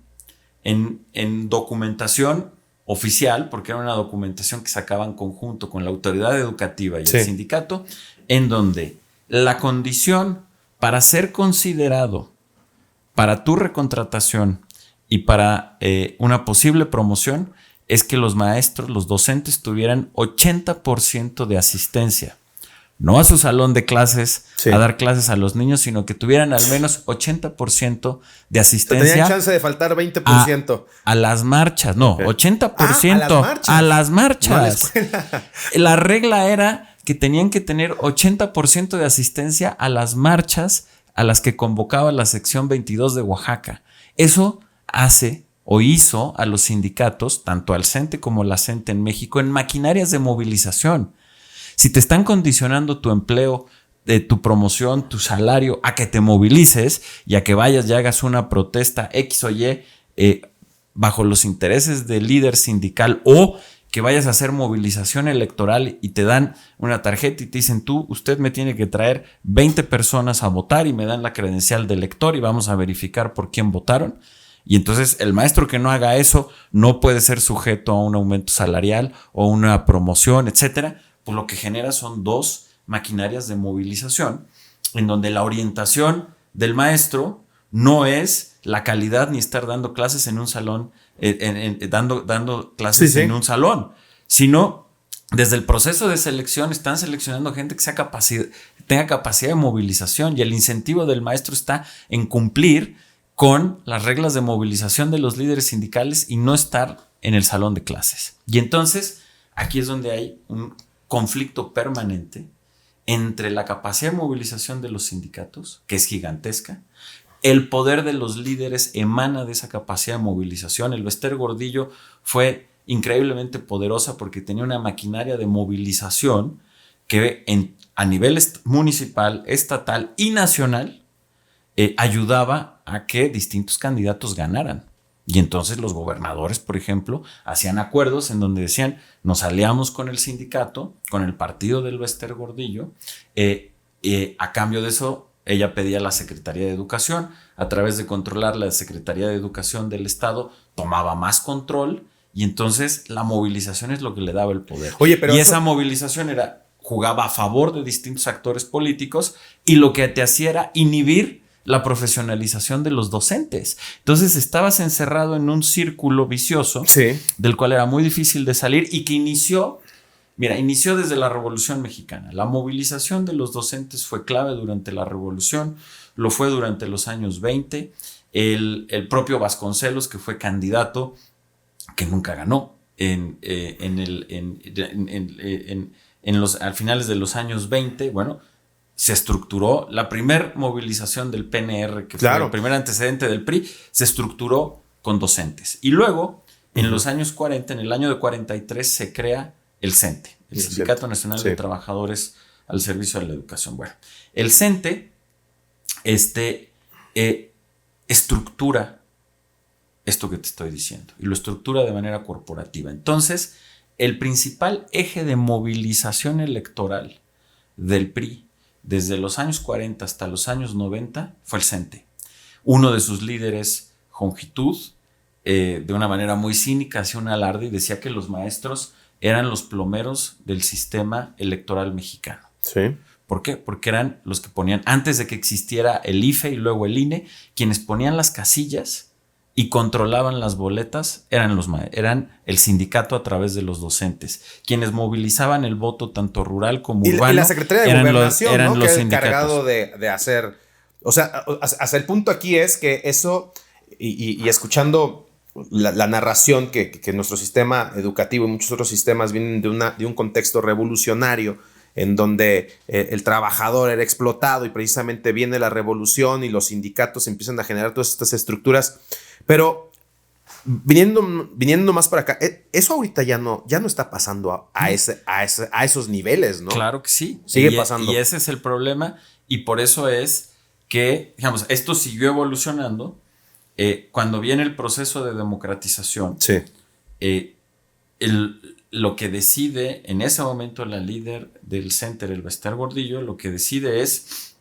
en documentación oficial, porque era una documentación que sacaban conjunto con la autoridad educativa y el sindicato, en donde la condición para ser considerado para tu recontratación y para una posible promoción es que los maestros, los docentes, tuvieran 80% de asistencia. no a su salón de clases, Sí. a dar clases a los niños, sino que tuvieran al menos 80% de asistencia. Tenían chance de faltar 20%. A las marchas, no, Ok. 80% a las marchas. a las No a la marchas. escuela. La regla era que tenían que tener 80% de asistencia a las marchas a las que convocaba la sección 22 de Oaxaca. Eso hace o hizo a los sindicatos, tanto al CENTE como la CENTE en México, en maquinarias de movilización. Si te están condicionando tu empleo, tu promoción, tu salario, a que te movilices y a que vayas y hagas una protesta X o Y bajo los intereses del líder sindical, o que vayas a hacer movilización electoral y te dan una tarjeta y te dicen usted me tiene que traer 20 personas a votar y me dan la credencial de elector y vamos a verificar por quién votaron. Y entonces el maestro que no haga eso no puede ser sujeto a un aumento salarial o una promoción, etcétera. Pues lo que genera son dos maquinarias de movilización en donde la orientación del maestro no es la calidad ni estar dando clases en un salón, dando clases Sí. en un salón, sino desde el proceso de selección están seleccionando gente que tenga capacidad de movilización, y el incentivo del maestro está en cumplir con las reglas de movilización de los líderes sindicales y no estar en el salón de clases. Y entonces aquí es donde hay un conflicto permanente entre la capacidad de movilización de los sindicatos, que es gigantesca. El poder de los líderes emana de esa capacidad de movilización. El Bester Gordillo fue increíblemente poderosa porque tenía una maquinaria de movilización que a nivel municipal, estatal y nacional ayudaba a que distintos candidatos ganaran. Y entonces los gobernadores, por ejemplo, hacían acuerdos en donde decían, nos aliamos con el sindicato, con el partido del Bester Gordillo, a cambio de eso ella pedía a la Secretaría de Educación, a través de controlar la Secretaría de Educación del Estado, tomaba más control, y entonces la movilización es lo que le daba el poder. Oye, pero y esa movilización jugaba a favor de distintos actores políticos, y lo que te hacía era inhibir la profesionalización de los docentes. Entonces estabas encerrado en un círculo vicioso, Sí. del cual era muy difícil de salir y que inició desde la Revolución Mexicana. La movilización de los docentes fue clave durante la Revolución, lo fue durante los años 20. El propio Vasconcelos, que fue candidato, que nunca ganó, al finales de los años 20, bueno, se estructuró la primer movilización del PNR, que fue el primer antecedente del PRI, se estructuró con docentes. Y luego, en los años 40, en el año de 43, se crea el CENTE, el Sindicato Nacional de Trabajadores al Servicio de la Educación. Bueno, el CENTE estructura esto que te estoy diciendo, y lo estructura de manera corporativa. Entonces, el principal eje de movilización electoral del PRI desde los años 40 hasta los años 90 fue el CENTE. Uno de sus líderes, Jongitud, de una manera muy cínica, hacía un alarde y decía que los maestros eran los plomeros del sistema electoral mexicano. Sí. ¿Por qué? Porque eran los que ponían, antes de que existiera el IFE y luego el INE, quienes ponían las casillas y controlaban las boletas eran el sindicato a través de los docentes. Quienes movilizaban el voto tanto rural como urbano. Y la Secretaría de Gobernación, eran ¿no? los Que es sindicatos. encargado de hacer. O sea, hasta el punto aquí es que eso, y escuchando la narración que nuestro sistema educativo y muchos otros sistemas vienen de un contexto revolucionario, en donde el trabajador era explotado y precisamente viene la revolución y los sindicatos empiezan a generar todas estas estructuras. Pero viniendo más para acá, eso ahorita ya no está pasando a esos niveles, ¿no? Claro que sí. Sigue pasando. Y ese es el problema, y por eso es que, digamos, esto siguió evolucionando. Cuando viene el proceso de democratización, Sí. Lo que decide en ese momento la líder del CENTE, el Bester Gordillo, lo que decide es,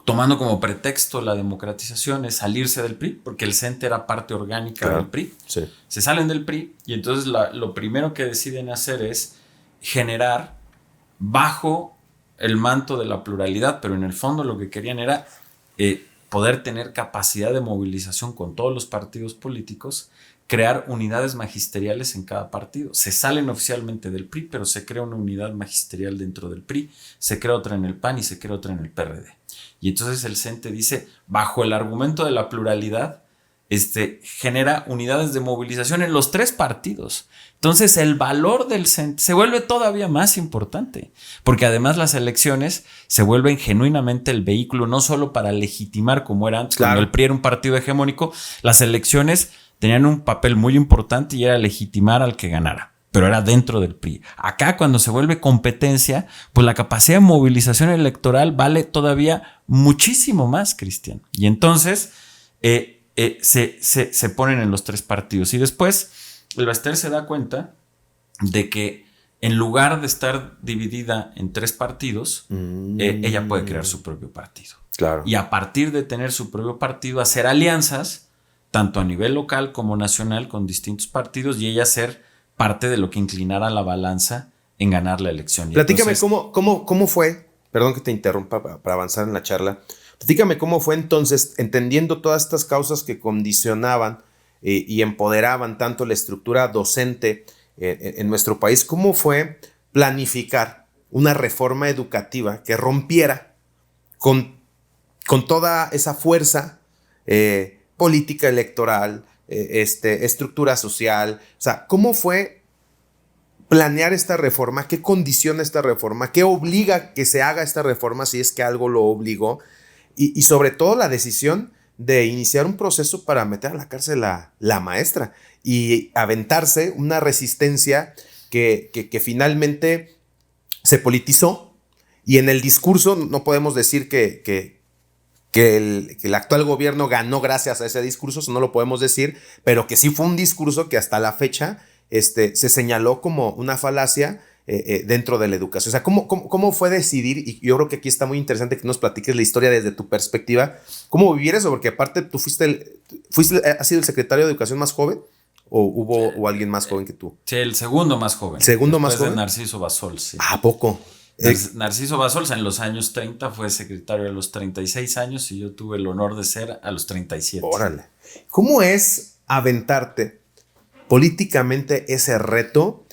tomando como pretexto la democratización, es salirse del PRI, porque el CENTE era parte orgánica del PRI. Sí. Se salen del PRI y entonces lo primero que deciden hacer es generar bajo el manto de la pluralidad, pero en el fondo lo que querían era poder tener capacidad de movilización con todos los partidos políticos, crear unidades magisteriales en cada partido. Se salen oficialmente del PRI, pero se crea una unidad magisterial dentro del PRI, se crea otra en el PAN y se crea otra en el PRD. Y entonces el CENTE dice, bajo el argumento de la pluralidad, genera unidades de movilización en los 3 partidos. Entonces el valor del CENTE se vuelve todavía más importante, porque además las elecciones se vuelven genuinamente el vehículo no solo para legitimar, como era antes, cuando el PRI era un partido hegemónico, las elecciones tenían un papel muy importante y era legitimar al que ganara, pero era dentro del PRI. Acá, cuando se vuelve competencia, pues la capacidad de movilización electoral vale todavía muchísimo más, Cristian. Y entonces se ponen en los 3 partidos. Y después el Baster se da cuenta de que en lugar de estar dividida en 3 partidos, ella puede crear su propio partido. Claro. Y a partir de tener su propio partido, hacer alianzas, tanto a nivel local como nacional, con distintos partidos, y ella ser parte de lo que inclinara la balanza en ganar la elección. Platícame cómo fue, perdón que te interrumpa para avanzar en la charla, platícame cómo fue entonces, entendiendo todas estas causas que condicionaban y empoderaban tanto la estructura docente en nuestro país, cómo fue planificar una reforma educativa que rompiera con toda esa fuerza política electoral, estructura social. O sea, ¿cómo fue planear esta reforma? ¿Qué condiciona esta reforma? ¿Qué obliga que se haga esta reforma si es que algo lo obligó? Y sobre todo la decisión de iniciar un proceso para meter a la cárcel a la maestra y aventarse una resistencia que finalmente se politizó, y en el discurso no podemos decir que el actual gobierno ganó gracias a ese discurso, eso no lo podemos decir, pero que sí fue un discurso que hasta la fecha se señaló como una falacia dentro de la educación. O sea, ¿cómo fue decidir? Y yo creo que aquí está muy interesante que nos platiques la historia desde tu perspectiva. ¿Cómo vivir eso? Porque aparte tú ¿has sido el secretario de Educación más joven? ¿O hubo alguien más joven que tú? Sí, el segundo más joven. ¿Segundo más joven? De Narciso Bassols. Sí. ¿A poco? Narciso Bassols en los años 30 fue secretario a los 36 años y yo tuve el honor de ser a los 37. Órale. ¿Cómo es aventarte políticamente ese reto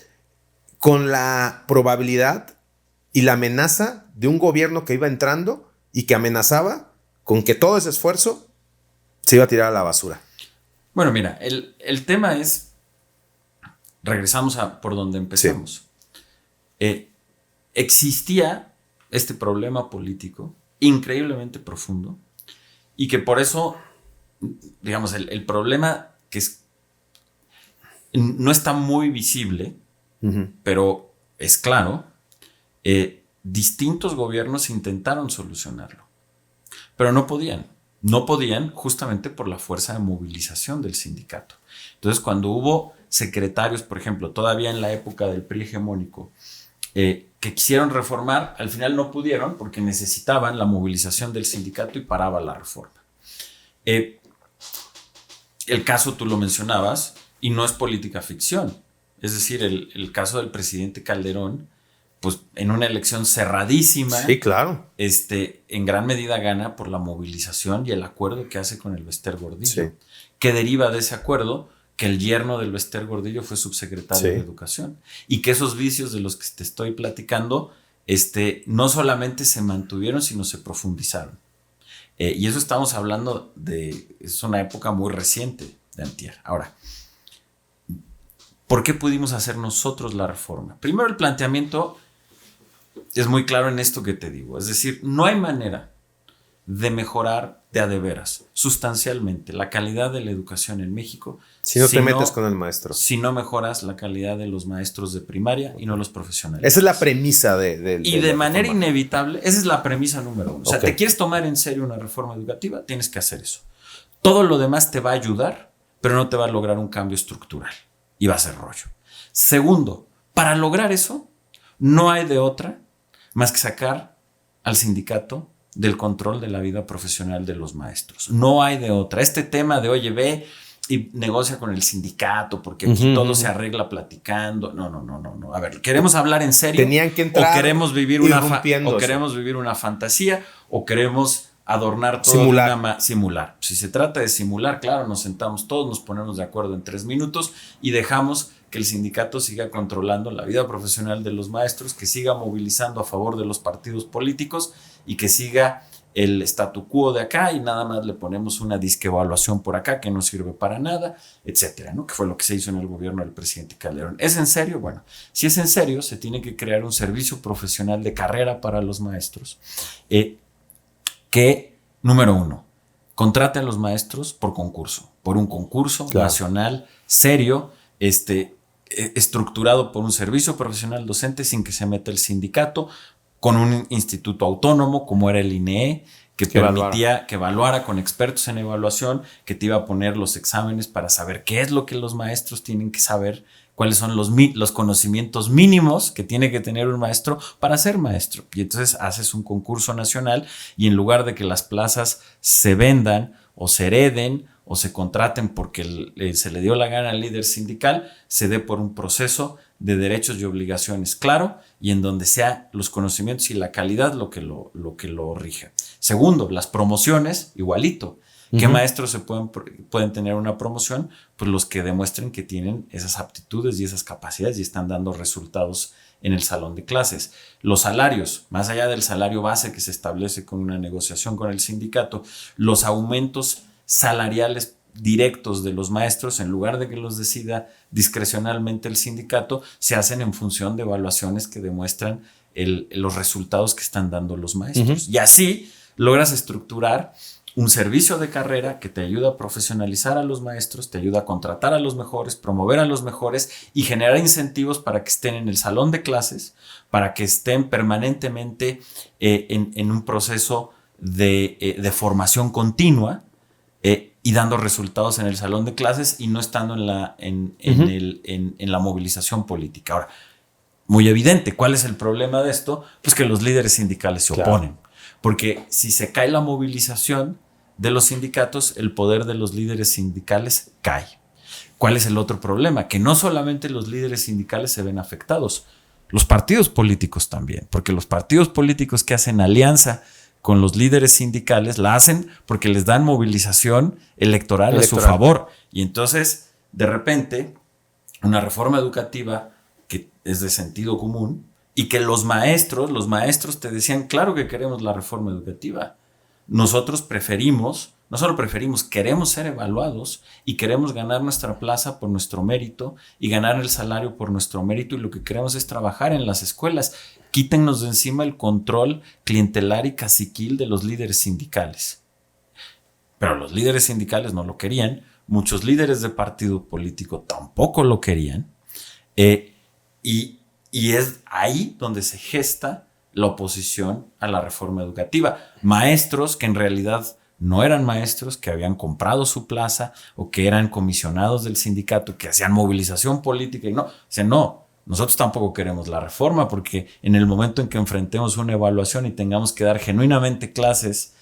con la probabilidad y la amenaza de un gobierno que iba entrando y que amenazaba con que todo ese esfuerzo se iba a tirar a la basura? Bueno, mira, el tema es, regresamos a por donde empezamos. Sí. Existía este problema político increíblemente profundo y que por eso, digamos, el problema que no está muy visible, pero es claro, distintos gobiernos intentaron solucionarlo, pero no podían. No podían justamente por la fuerza de movilización del sindicato. Entonces, cuando hubo secretarios, por ejemplo, todavía en la época del PRI hegemónico, que quisieron reformar, al final no pudieron porque necesitaban la movilización del sindicato y paraba la reforma. El caso tú lo mencionabas y no es política ficción. Es decir, el caso del presidente Calderón, pues en una elección cerradísima, sí, claro, en gran medida gana por la movilización y el acuerdo que hace con el Bester Gordillo, sí, que deriva de ese acuerdo que el yerno del Bester Gordillo fue subsecretario de Educación y que esos vicios de los que te estoy platicando no solamente se mantuvieron, sino se profundizaron. Y eso estamos hablando es una época muy reciente de antier. Ahora, ¿por qué pudimos hacer nosotros la reforma? Primero, el planteamiento es muy claro en esto que te digo. Es decir, no hay manera de mejorar de a de veras, sustancialmente, la calidad de la educación en México si no te metes con el maestro. Si no mejoras la calidad de los maestros de primaria y no los profesionales. Esa es la premisa y de manera inevitable, esa es la premisa número 1. O sea, te quieres tomar en serio una reforma educativa, tienes que hacer eso. Todo lo demás te va a ayudar, pero no te va a lograr un cambio estructural. Y va a ser rollo. Segundo, para lograr eso, no hay de otra más que sacar al sindicato del control de la vida profesional de los maestros. No hay de otra. Este tema de, oye, ve y negocia con el sindicato porque aquí todo se arregla platicando. No. A ver, ¿queremos hablar en serio? Tenían que entrar o queremos vivir una fantasía o queremos adornar todo. Simular. Si se trata de simular, claro, nos sentamos todos, nos ponemos de acuerdo en 3 minutos y dejamos que el sindicato siga controlando la vida profesional de los maestros, que siga movilizando a favor de los partidos políticos y que siga el statu quo de acá, y nada más le ponemos una disque evaluación por acá que no sirve para nada, etcétera, ¿no? Que fue lo que se hizo en el gobierno del presidente Calderón. ¿Es en serio? Bueno, si es en serio, se tiene que crear un servicio profesional de carrera para los maestros que, número 1, contrate a los maestros por un concurso nacional serio, estructurado por un servicio profesional docente sin que se meta el sindicato, con un instituto autónomo como era el INEE, que permitía que evaluara con expertos en evaluación, que te iba a poner los exámenes para saber qué es lo que los maestros tienen que saber, cuáles son los conocimientos mínimos que tiene que tener un maestro para ser maestro. Y entonces haces un concurso nacional y en lugar de que las plazas se vendan o se hereden o se contraten porque se le dio la gana al líder sindical, se dé por un proceso de derechos y obligaciones claro y en donde sea los conocimientos y la calidad lo que lo rija. Segundo, las promociones, igualito. ¿Qué maestros pueden tener una promoción? Pues los que demuestren que tienen esas aptitudes y esas capacidades y están dando resultados en el salón de clases. Los salarios, más allá del salario base que se establece con una negociación con el sindicato, los aumentos salariales directos de los maestros, en lugar de que los decida discrecionalmente el sindicato, se hacen en función de evaluaciones que demuestran los resultados que están dando los maestros. Y así logras estructurar un servicio de carrera que te ayuda a profesionalizar a los maestros, te ayuda a contratar a los mejores, promover a los mejores y generar incentivos para que estén en el salón de clases, para que estén permanentemente en un proceso de formación continua y dando resultados en el salón de clases y no estando en la movilización política. Ahora, muy evidente, ¿cuál es el problema de esto? Pues que los líderes sindicales se oponen. Porque si se cae la movilización de los sindicatos, el poder de los líderes sindicales cae. ¿Cuál es el otro problema? Que no solamente los líderes sindicales se ven afectados, los partidos políticos también, porque los partidos políticos que hacen alianza con los líderes sindicales la hacen porque les dan movilización electoral a su favor. Y entonces, de repente, una reforma educativa que es de sentido común, y que los maestros te decían, claro que queremos la reforma educativa. Nosotros no solo preferimos, queremos ser evaluados y queremos ganar nuestra plaza por nuestro mérito y ganar el salario por nuestro mérito y lo que queremos es trabajar en las escuelas. Quítennos de encima el control clientelar y caciquil de los líderes sindicales. Pero los líderes sindicales no lo querían, muchos líderes de partido político tampoco lo querían, y es ahí donde se gesta la oposición a la reforma educativa. Maestros que en realidad no eran maestros, que habían comprado su plaza o que eran comisionados del sindicato, que hacían movilización política y no, nosotros tampoco queremos la reforma porque en el momento en que enfrentemos una evaluación y tengamos que dar genuinamente clases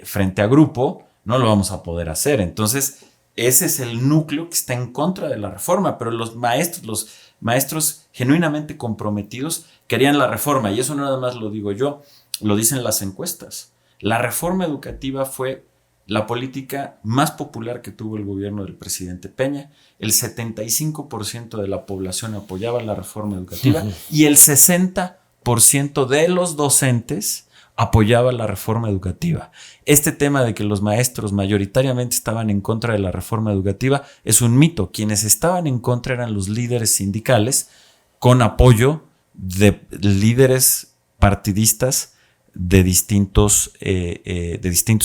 frente a grupo, no lo vamos a poder hacer. Entonces, ese es el núcleo que está en contra de la reforma, pero los maestros genuinamente comprometidos querían la reforma, y eso no nada más lo digo yo, lo dicen las encuestas. La reforma educativa fue la política más popular que tuvo el gobierno del presidente Peña. El 75% de la población apoyaba la reforma educativa y el 60% de los docentes apoyaba la reforma educativa. Este tema de que los maestros mayoritariamente estaban en contra de la reforma educativa es un mito. Quienes estaban en contra eran los líderes sindicales con apoyo de líderes partidistas de distintos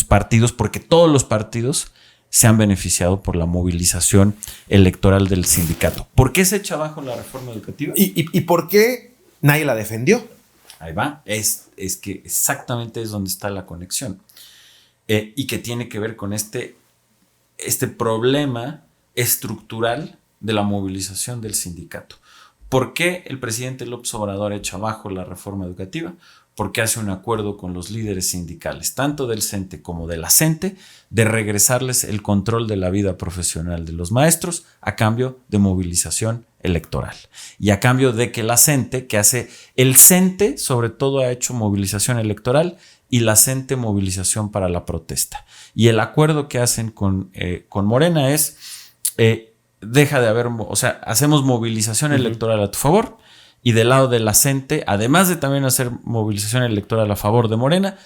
partidos, porque todos los partidos se han beneficiado por la movilización electoral del sindicato. ¿Por qué se echa abajo la reforma educativa? ¿Y por qué nadie la defendió? Ahí va, es que exactamente es donde está la conexión y que tiene que ver con este problema estructural de la movilización del sindicato. ¿Por qué el presidente López Obrador echa abajo la reforma educativa? Porque hace un acuerdo con los líderes sindicales, tanto del CENTE como de la CENTE, de regresarles el control de la vida profesional de los maestros a cambio de movilización electoral. Y a cambio de que la CENTE, el CENTE sobre todo ha hecho movilización electoral y la CENTE movilización para la protesta. Y el acuerdo que hacen con Morena es, deja de haber, o sea, hacemos movilización electoral a tu favor, y del lado de la CENTE, además de también hacer movilización electoral a favor de Morena,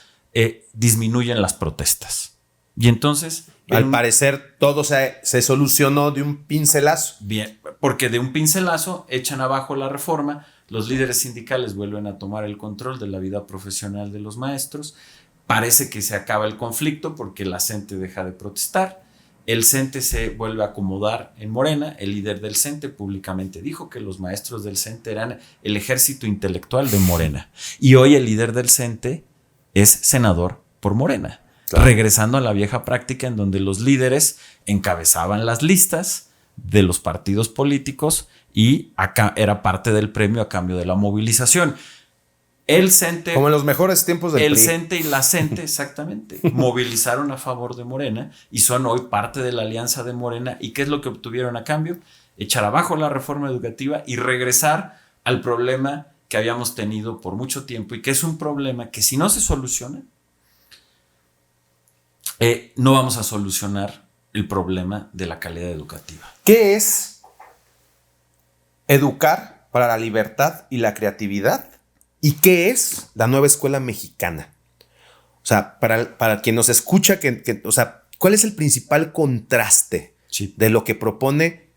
disminuyen las protestas. Y entonces... Al parecer todo se solucionó de un pincelazo. Bien, porque de un pincelazo echan abajo la reforma, los líderes sindicales vuelven a tomar el control de la vida profesional de los maestros, parece que se acaba el conflicto porque la CENTE deja de protestar, el CENTE se vuelve a acomodar en Morena, el líder del CENTE públicamente dijo que los maestros del CENTE eran el ejército intelectual de Morena, y hoy el líder del CENTE es senador por Morena. Claro. Regresando a la vieja práctica en donde los líderes encabezaban las listas de los partidos políticos y acá era parte del premio a cambio de la movilización. El CENTE... Como en los mejores tiempos del PRI. El PRI. CENTE y la CENTE, exactamente, movilizaron a favor de Morena y son hoy parte de la alianza de Morena. ¿Y qué es lo que obtuvieron a cambio? Echar abajo la reforma educativa y regresar al problema que habíamos tenido por mucho tiempo y que es un problema que si no se soluciona, no vamos a solucionar el problema de la calidad educativa. ¿Qué es educar para la libertad y la creatividad? ¿Y qué es la nueva escuela mexicana? O sea, para quien nos escucha, o sea, ¿cuál es el principal contraste de lo que propone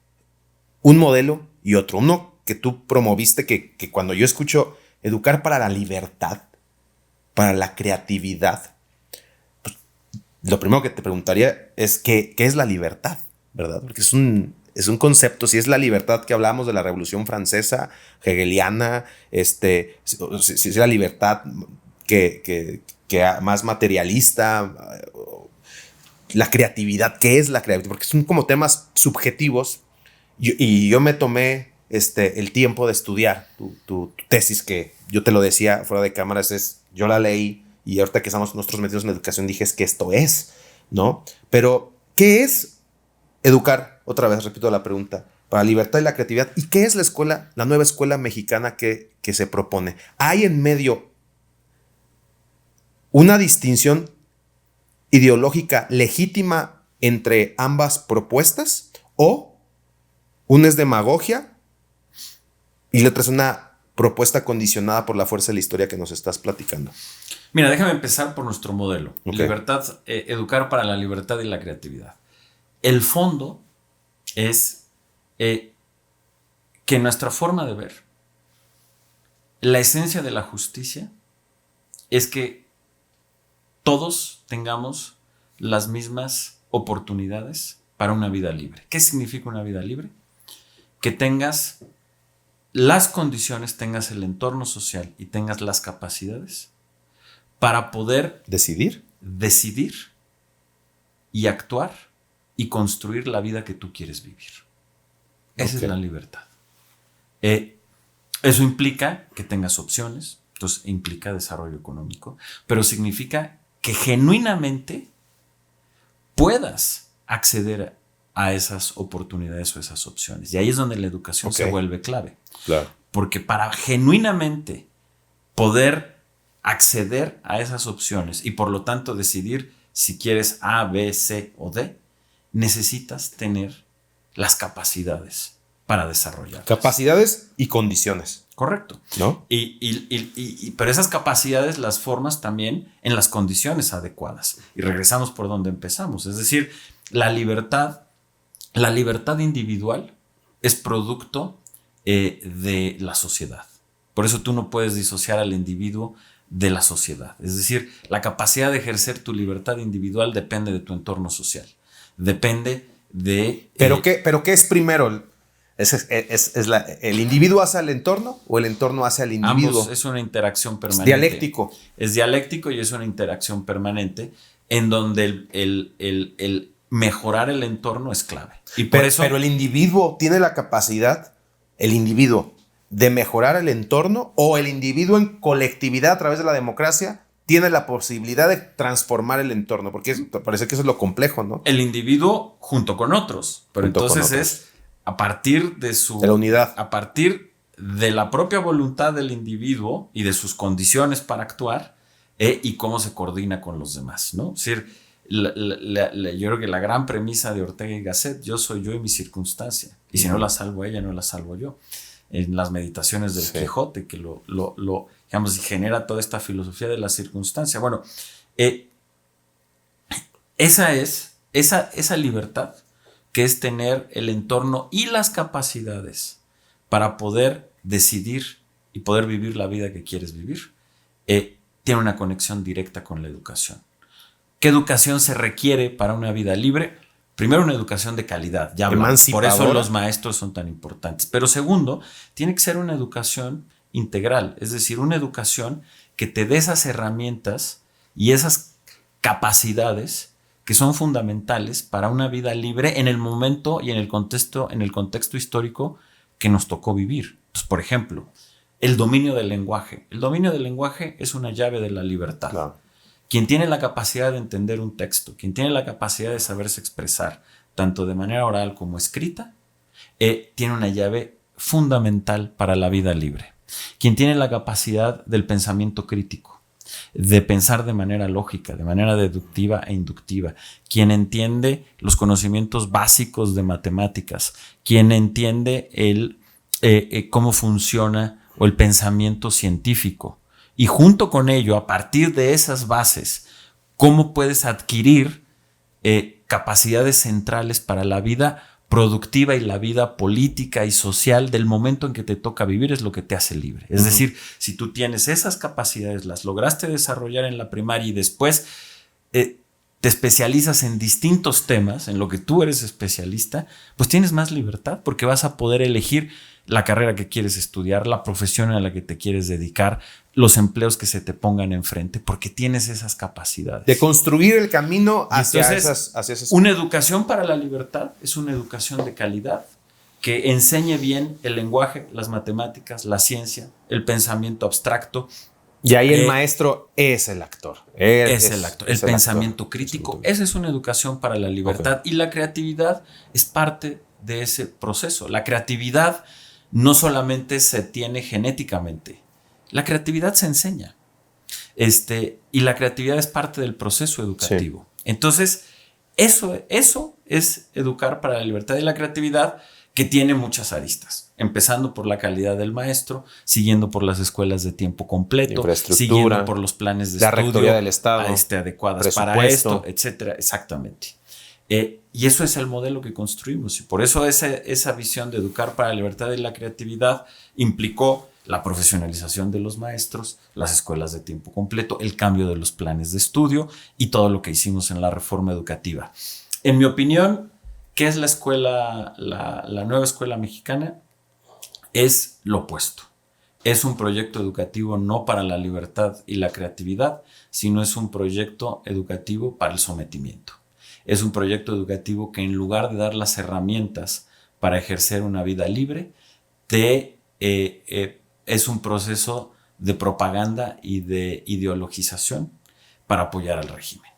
un modelo y otro? Uno que tú promoviste, que cuando yo escucho educar para la libertad, para la creatividad, lo primero que te preguntaría es ¿qué es la libertad? ¿Verdad? Porque es un concepto, si es la libertad que hablábamos de la Revolución Francesa, hegeliana, si es la libertad que más materialista, la creatividad, ¿qué es la creatividad? Porque son como temas subjetivos y yo me tomé el tiempo de estudiar tu tesis, que yo te lo decía fuera de cámaras, yo la leí. Y ahorita que estamos nosotros metidos en educación, dije es que esto es, ¿no? Pero, ¿qué es educar? Otra vez repito la pregunta. Para la libertad y la creatividad. ¿Y qué es la nueva escuela mexicana que se propone? ¿Hay en medio una distinción ideológica legítima entre ambas propuestas? ¿O una es demagogia y la otra es una propuesta condicionada por la fuerza de la historia que nos estás platicando? Mira, déjame empezar por nuestro modelo. Okay. Libertad, educar para la libertad y la creatividad. El fondo es que nuestra forma de ver, la esencia de la justicia, es que todos tengamos las mismas oportunidades para una vida libre. ¿Qué significa una vida libre? Que tengas las condiciones, tengas el entorno social y tengas las capacidades para poder decidir y actuar y construir la vida que tú quieres vivir. Esa es la libertad. Eso implica que tengas opciones, entonces implica desarrollo económico, pero significa que genuinamente puedas acceder a esas oportunidades o esas opciones. Y ahí es donde la educación se vuelve clave. Claro. Porque para genuinamente poder acceder a esas opciones y por lo tanto decidir si quieres A, B, C o D, necesitas tener las capacidades para desarrollarlas. Capacidades y condiciones. Correcto. ¿No? Pero esas capacidades las formas también en las condiciones adecuadas. Y regresamos por donde empezamos. Es decir, la libertad individual es producto de la sociedad. Por eso tú no puedes disociar al individuo de la sociedad. Es decir, la capacidad de ejercer tu libertad individual depende de tu entorno social. Depende de... ¿Pero qué es primero? ¿El individuo hace al entorno o el entorno hace al individuo? Ambos, es una interacción permanente. Es dialéctico. Es dialéctico y es una interacción permanente en donde el mejorar el entorno es clave. Y por eso, pero el individuo tiene la capacidad, de mejorar el entorno, o el individuo en colectividad a través de la democracia tiene la posibilidad de transformar el entorno, porque parece que eso es lo complejo, ¿no? El individuo junto con otros, pero entonces es a partir de la unidad, a partir de la propia voluntad del individuo y de sus condiciones para actuar, y cómo se coordina con los demás, ¿no? Es decir, yo creo que la gran premisa de Ortega y Gasset, yo soy yo y mi circunstancia. Y si no la salvo ella, no la salvo yo. En las meditaciones del Quijote, que digamos, genera toda esta filosofía de la circunstancia. Bueno, esa libertad, que es tener el entorno y las capacidades para poder decidir y poder vivir la vida que quieres vivir, tiene una conexión directa con la educación. ¿Qué educación se requiere para una vida libre? Primero, una educación de calidad. Ya hablamos, por eso los maestros son tan importantes. Pero segundo, tiene que ser una educación integral, es decir, una educación que te dé esas herramientas y esas capacidades que son fundamentales para una vida libre en el momento y en el contexto histórico que nos tocó vivir. Entonces, por ejemplo, el dominio del lenguaje. El dominio del lenguaje es una llave de la libertad. Claro. Quien tiene la capacidad de entender un texto, quien tiene la capacidad de saberse expresar, tanto de manera oral como escrita, tiene una llave fundamental para la vida libre. Quien tiene la capacidad del pensamiento crítico, de pensar de manera lógica, de manera deductiva e inductiva, quien entiende los conocimientos básicos de matemáticas, quien entiende cómo funciona o el pensamiento científico, y junto con ello, a partir de esas bases, cómo puedes adquirir capacidades centrales para la vida productiva y la vida política y social del momento en que te toca vivir, es lo que te hace libre. Es decir, si tú tienes esas capacidades, las lograste desarrollar en la primaria y después te especializas en distintos temas, en lo que tú eres especialista, pues tienes más libertad porque vas a poder elegir la carrera que quieres estudiar, la profesión a la que te quieres dedicar, los empleos que se te pongan enfrente, porque tienes esas capacidades. De construir el camino hacia esas. Una educación para la libertad es una educación de calidad que enseñe bien el lenguaje, las matemáticas, la ciencia, el pensamiento abstracto. Y ahí el maestro es el actor. Es el actor. El pensamiento crítico. Esa es una educación para la libertad. Okay. Y la creatividad es parte de ese proceso. La creatividad no solamente se tiene genéticamente, la creatividad se enseña. Y la creatividad es parte del proceso educativo. Sí. Entonces, eso es educar para la libertad y la creatividad, que tiene muchas aristas, empezando por la calidad del maestro, siguiendo por las escuelas de tiempo completo, siguiendo por los planes de estudio, rectoría del Estado, adecuadas para esto, etcétera. Exactamente. Y eso es el modelo que construimos, y por eso esa visión de educar para la libertad y la creatividad implicó la profesionalización de los maestros, las escuelas de tiempo completo, el cambio de los planes de estudio y todo lo que hicimos en la reforma educativa. En mi opinión, ¿qué es la escuela, la nueva escuela mexicana? Es lo opuesto. Es un proyecto educativo no para la libertad y la creatividad, sino es un proyecto educativo para el sometimiento. Es un proyecto educativo que, en lugar de dar las herramientas para ejercer una vida libre, es un proceso de propaganda y de ideologización para apoyar al régimen.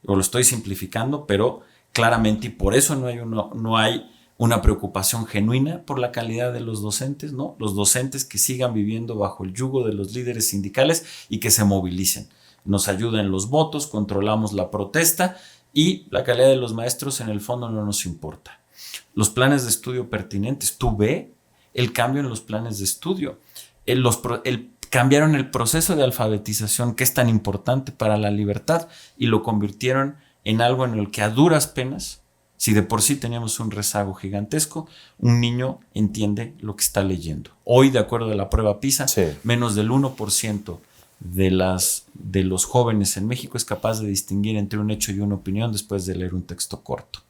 Lo estoy simplificando, pero claramente, y por eso no hay una preocupación genuina por la calidad de los docentes, ¿no? Los docentes que sigan viviendo bajo el yugo de los líderes sindicales y que se movilicen. Nos ayudan los votos, controlamos la protesta, y la calidad de los maestros en el fondo no nos importa. Los planes de estudio pertinentes, tú ve el cambio en los planes de estudio. Cambiaron el proceso de alfabetización, que es tan importante para la libertad, y lo convirtieron en algo en el que, a duras penas, si de por sí teníamos un rezago gigantesco, un niño entiende lo que está leyendo. Hoy, de acuerdo a la prueba PISA, menos del 1% de los jóvenes en México es capaz de distinguir entre un hecho y una opinión después de leer un texto corto.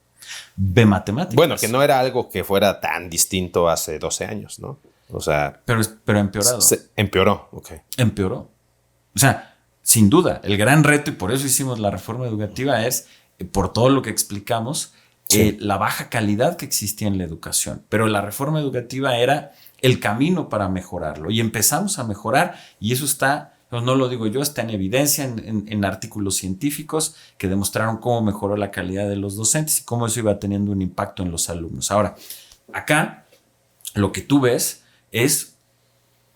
Ve matemáticas. Bueno, que no era algo que fuera tan distinto hace 12 años, ¿no? O sea... Pero empeorado. Empeoró, ok. Empeoró. O sea, sin duda, el gran reto, y por eso hicimos la reforma educativa, es, por todo lo que explicamos, la baja calidad que existía en la educación. Pero la reforma educativa era el camino para mejorarlo. Y empezamos a mejorar, y eso está... No lo digo yo, está en evidencia en artículos científicos que demostraron cómo mejoró la calidad de los docentes y cómo eso iba teniendo un impacto en los alumnos. Ahora, acá lo que tú ves es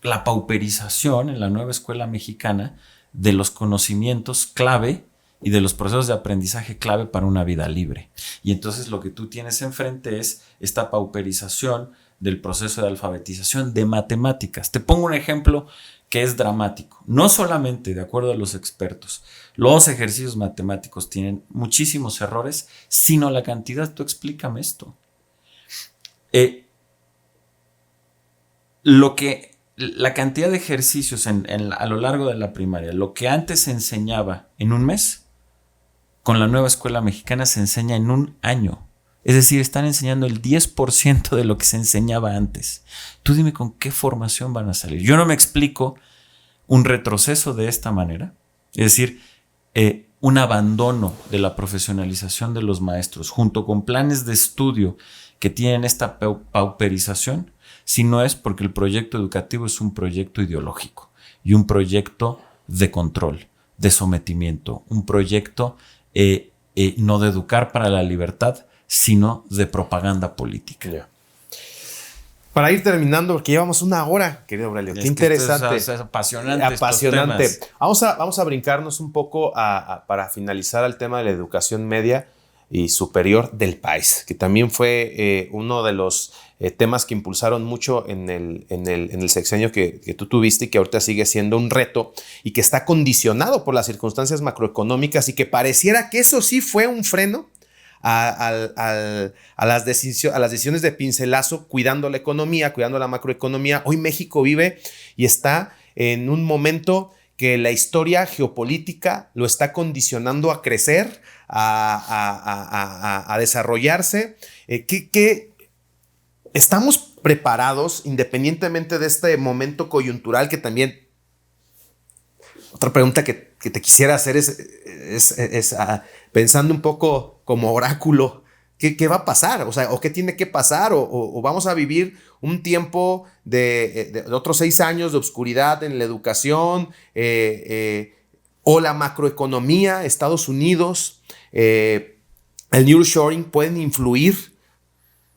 la pauperización en la nueva escuela mexicana de los conocimientos clave y de los procesos de aprendizaje clave para una vida libre. Y entonces lo que tú tienes enfrente es esta pauperización del proceso de alfabetización de matemáticas. Te pongo un ejemplo que es dramático. No solamente, de acuerdo a los expertos, los ejercicios matemáticos tienen muchísimos errores, sino la cantidad. Tú explícame esto. La cantidad de ejercicios a lo largo de la primaria, lo que antes se enseñaba en un mes, con la nueva escuela mexicana se enseña en un año. Es decir, están enseñando el 10% de lo que se enseñaba antes. Tú dime con qué formación van a salir. Yo no me explico un retroceso de esta manera. Es decir, un abandono de la profesionalización de los maestros junto con planes de estudio que tienen esta pauperización, si no es porque el proyecto educativo es un proyecto ideológico y un proyecto de control, de sometimiento, un proyecto no de educar para la libertad, sino de propaganda política. Yeah. Para ir terminando, porque llevamos una hora, querido Aurelio, qué interesante. Es apasionante. Apasionante. Vamos a brincarnos un poco para finalizar el tema de la educación media y superior del país, que también fue uno de los temas que impulsaron mucho en el sexenio que tú tuviste y que ahorita sigue siendo un reto y que está condicionado por las circunstancias macroeconómicas y que pareciera que eso sí fue un freno a las decisiones de pincelazo, cuidando la economía, cuidando la macroeconomía. Hoy México vive y está en un momento que la historia geopolítica lo está condicionando a crecer, a desarrollarse. ¿Qué estamos preparados, independientemente de este momento coyuntural que también... Otra pregunta que te quisiera hacer es pensando un poco como oráculo, ¿qué va a pasar? O sea, ¿o qué tiene que pasar? ¿O vamos a vivir un tiempo de otros 6 años de oscuridad en la educación? ¿O la macroeconomía, Estados Unidos, el nearshoring pueden influir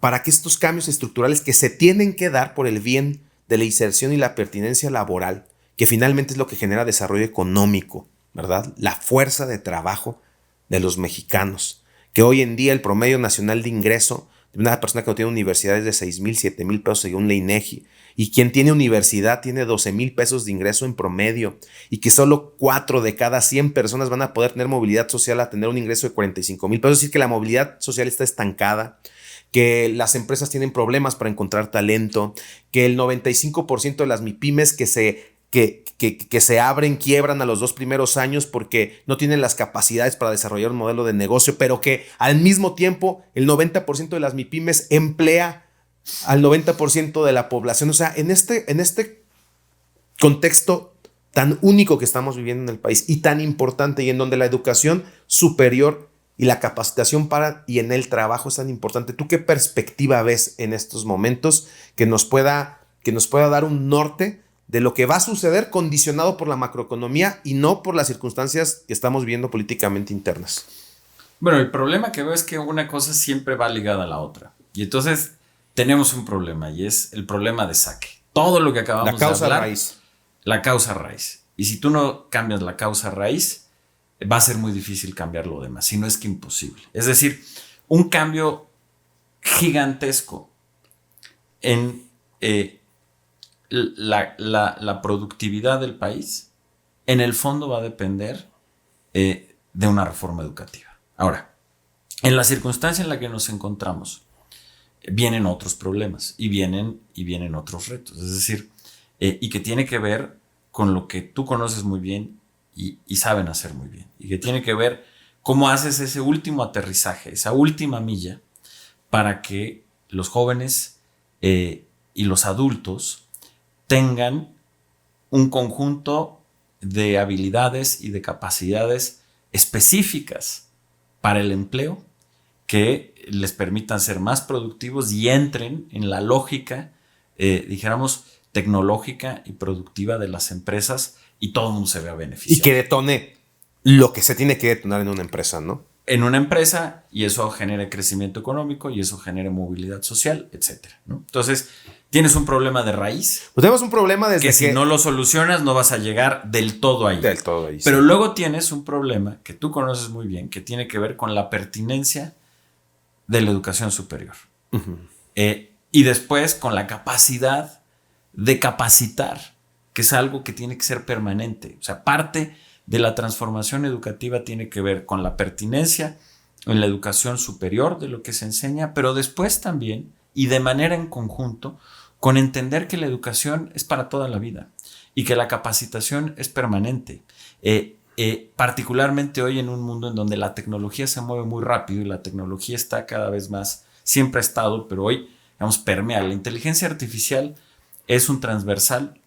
para que estos cambios estructurales que se tienen que dar por el bien de la inserción y la pertinencia laboral, que finalmente es lo que genera desarrollo económico, ¿verdad? La fuerza de trabajo de los mexicanos, que hoy en día el promedio nacional de ingreso de una persona que no tiene universidad es de 6,000, 7,000 pesos según la INEGI, y quien tiene universidad tiene 12,000 pesos de ingreso en promedio, y que solo 4 de cada 100 personas van a poder tener movilidad social a tener un ingreso de 45,000 pesos, es decir que la movilidad social está estancada, que las empresas tienen problemas para encontrar talento, que el 95% de las MIPYMES que se abren, quiebran a los 2 primeros años porque no tienen las capacidades para desarrollar un modelo de negocio, pero que al mismo tiempo el 90% de las MIPYMES emplea al 90% de la población. O sea, en este contexto tan único que estamos viviendo en el país y tan importante, y en donde la educación superior y la capacitación y en el trabajo es tan importante, ¿tú qué perspectiva ves en estos momentos que nos pueda dar un norte de lo que va a suceder condicionado por la macroeconomía y no por las circunstancias que estamos viendo políticamente internas? Bueno, el problema que veo es que una cosa siempre va ligada a la otra. Y entonces tenemos un problema, y es el problema de saque. Todo lo que acabamos de hablar. La causa raíz. Y si tú no cambias la causa raíz, va a ser muy difícil cambiar lo demás, si no es que imposible. Es decir, un cambio gigantesco en la productividad del país, en el fondo va a depender de una reforma educativa. Ahora, en la circunstancia en la que nos encontramos, vienen otros problemas y vienen otros retos. Es decir, y que tiene que ver con lo que tú conoces muy bien y saben hacer muy bien. Y que tiene que ver cómo haces ese último aterrizaje, esa última milla, para que los jóvenes y los adultos tengan un conjunto de habilidades y de capacidades específicas para el empleo que les permitan ser más productivos y entren en la lógica, dijéramos, tecnológica y productiva de las empresas, y todo el mundo se vea beneficiado. Y que detone lo que se tiene que detonar en una empresa, ¿no? En una empresa, y eso genere crecimiento económico, y eso genere movilidad social, etcétera, ¿no? Entonces, tienes un problema de raíz. Pues tenemos un problema desde que si no lo solucionas no vas a llegar del todo ahí. Del todo ahí. Pero luego tienes un problema que tú conoces muy bien, que tiene que ver con la pertinencia de la educación superior. Uh-huh. Y después con la capacidad de capacitar, que es algo que tiene que ser permanente. O sea, parte de la transformación educativa tiene que ver con la pertinencia en la educación superior de lo que se enseña, pero después también, y de manera en conjunto, con entender que la educación es para toda la vida y que la capacitación es permanente. Particularmente hoy en un mundo en donde la tecnología se mueve muy rápido y la tecnología está cada vez más, siempre ha estado, pero hoy, digamos, permea. La inteligencia artificial es un transversal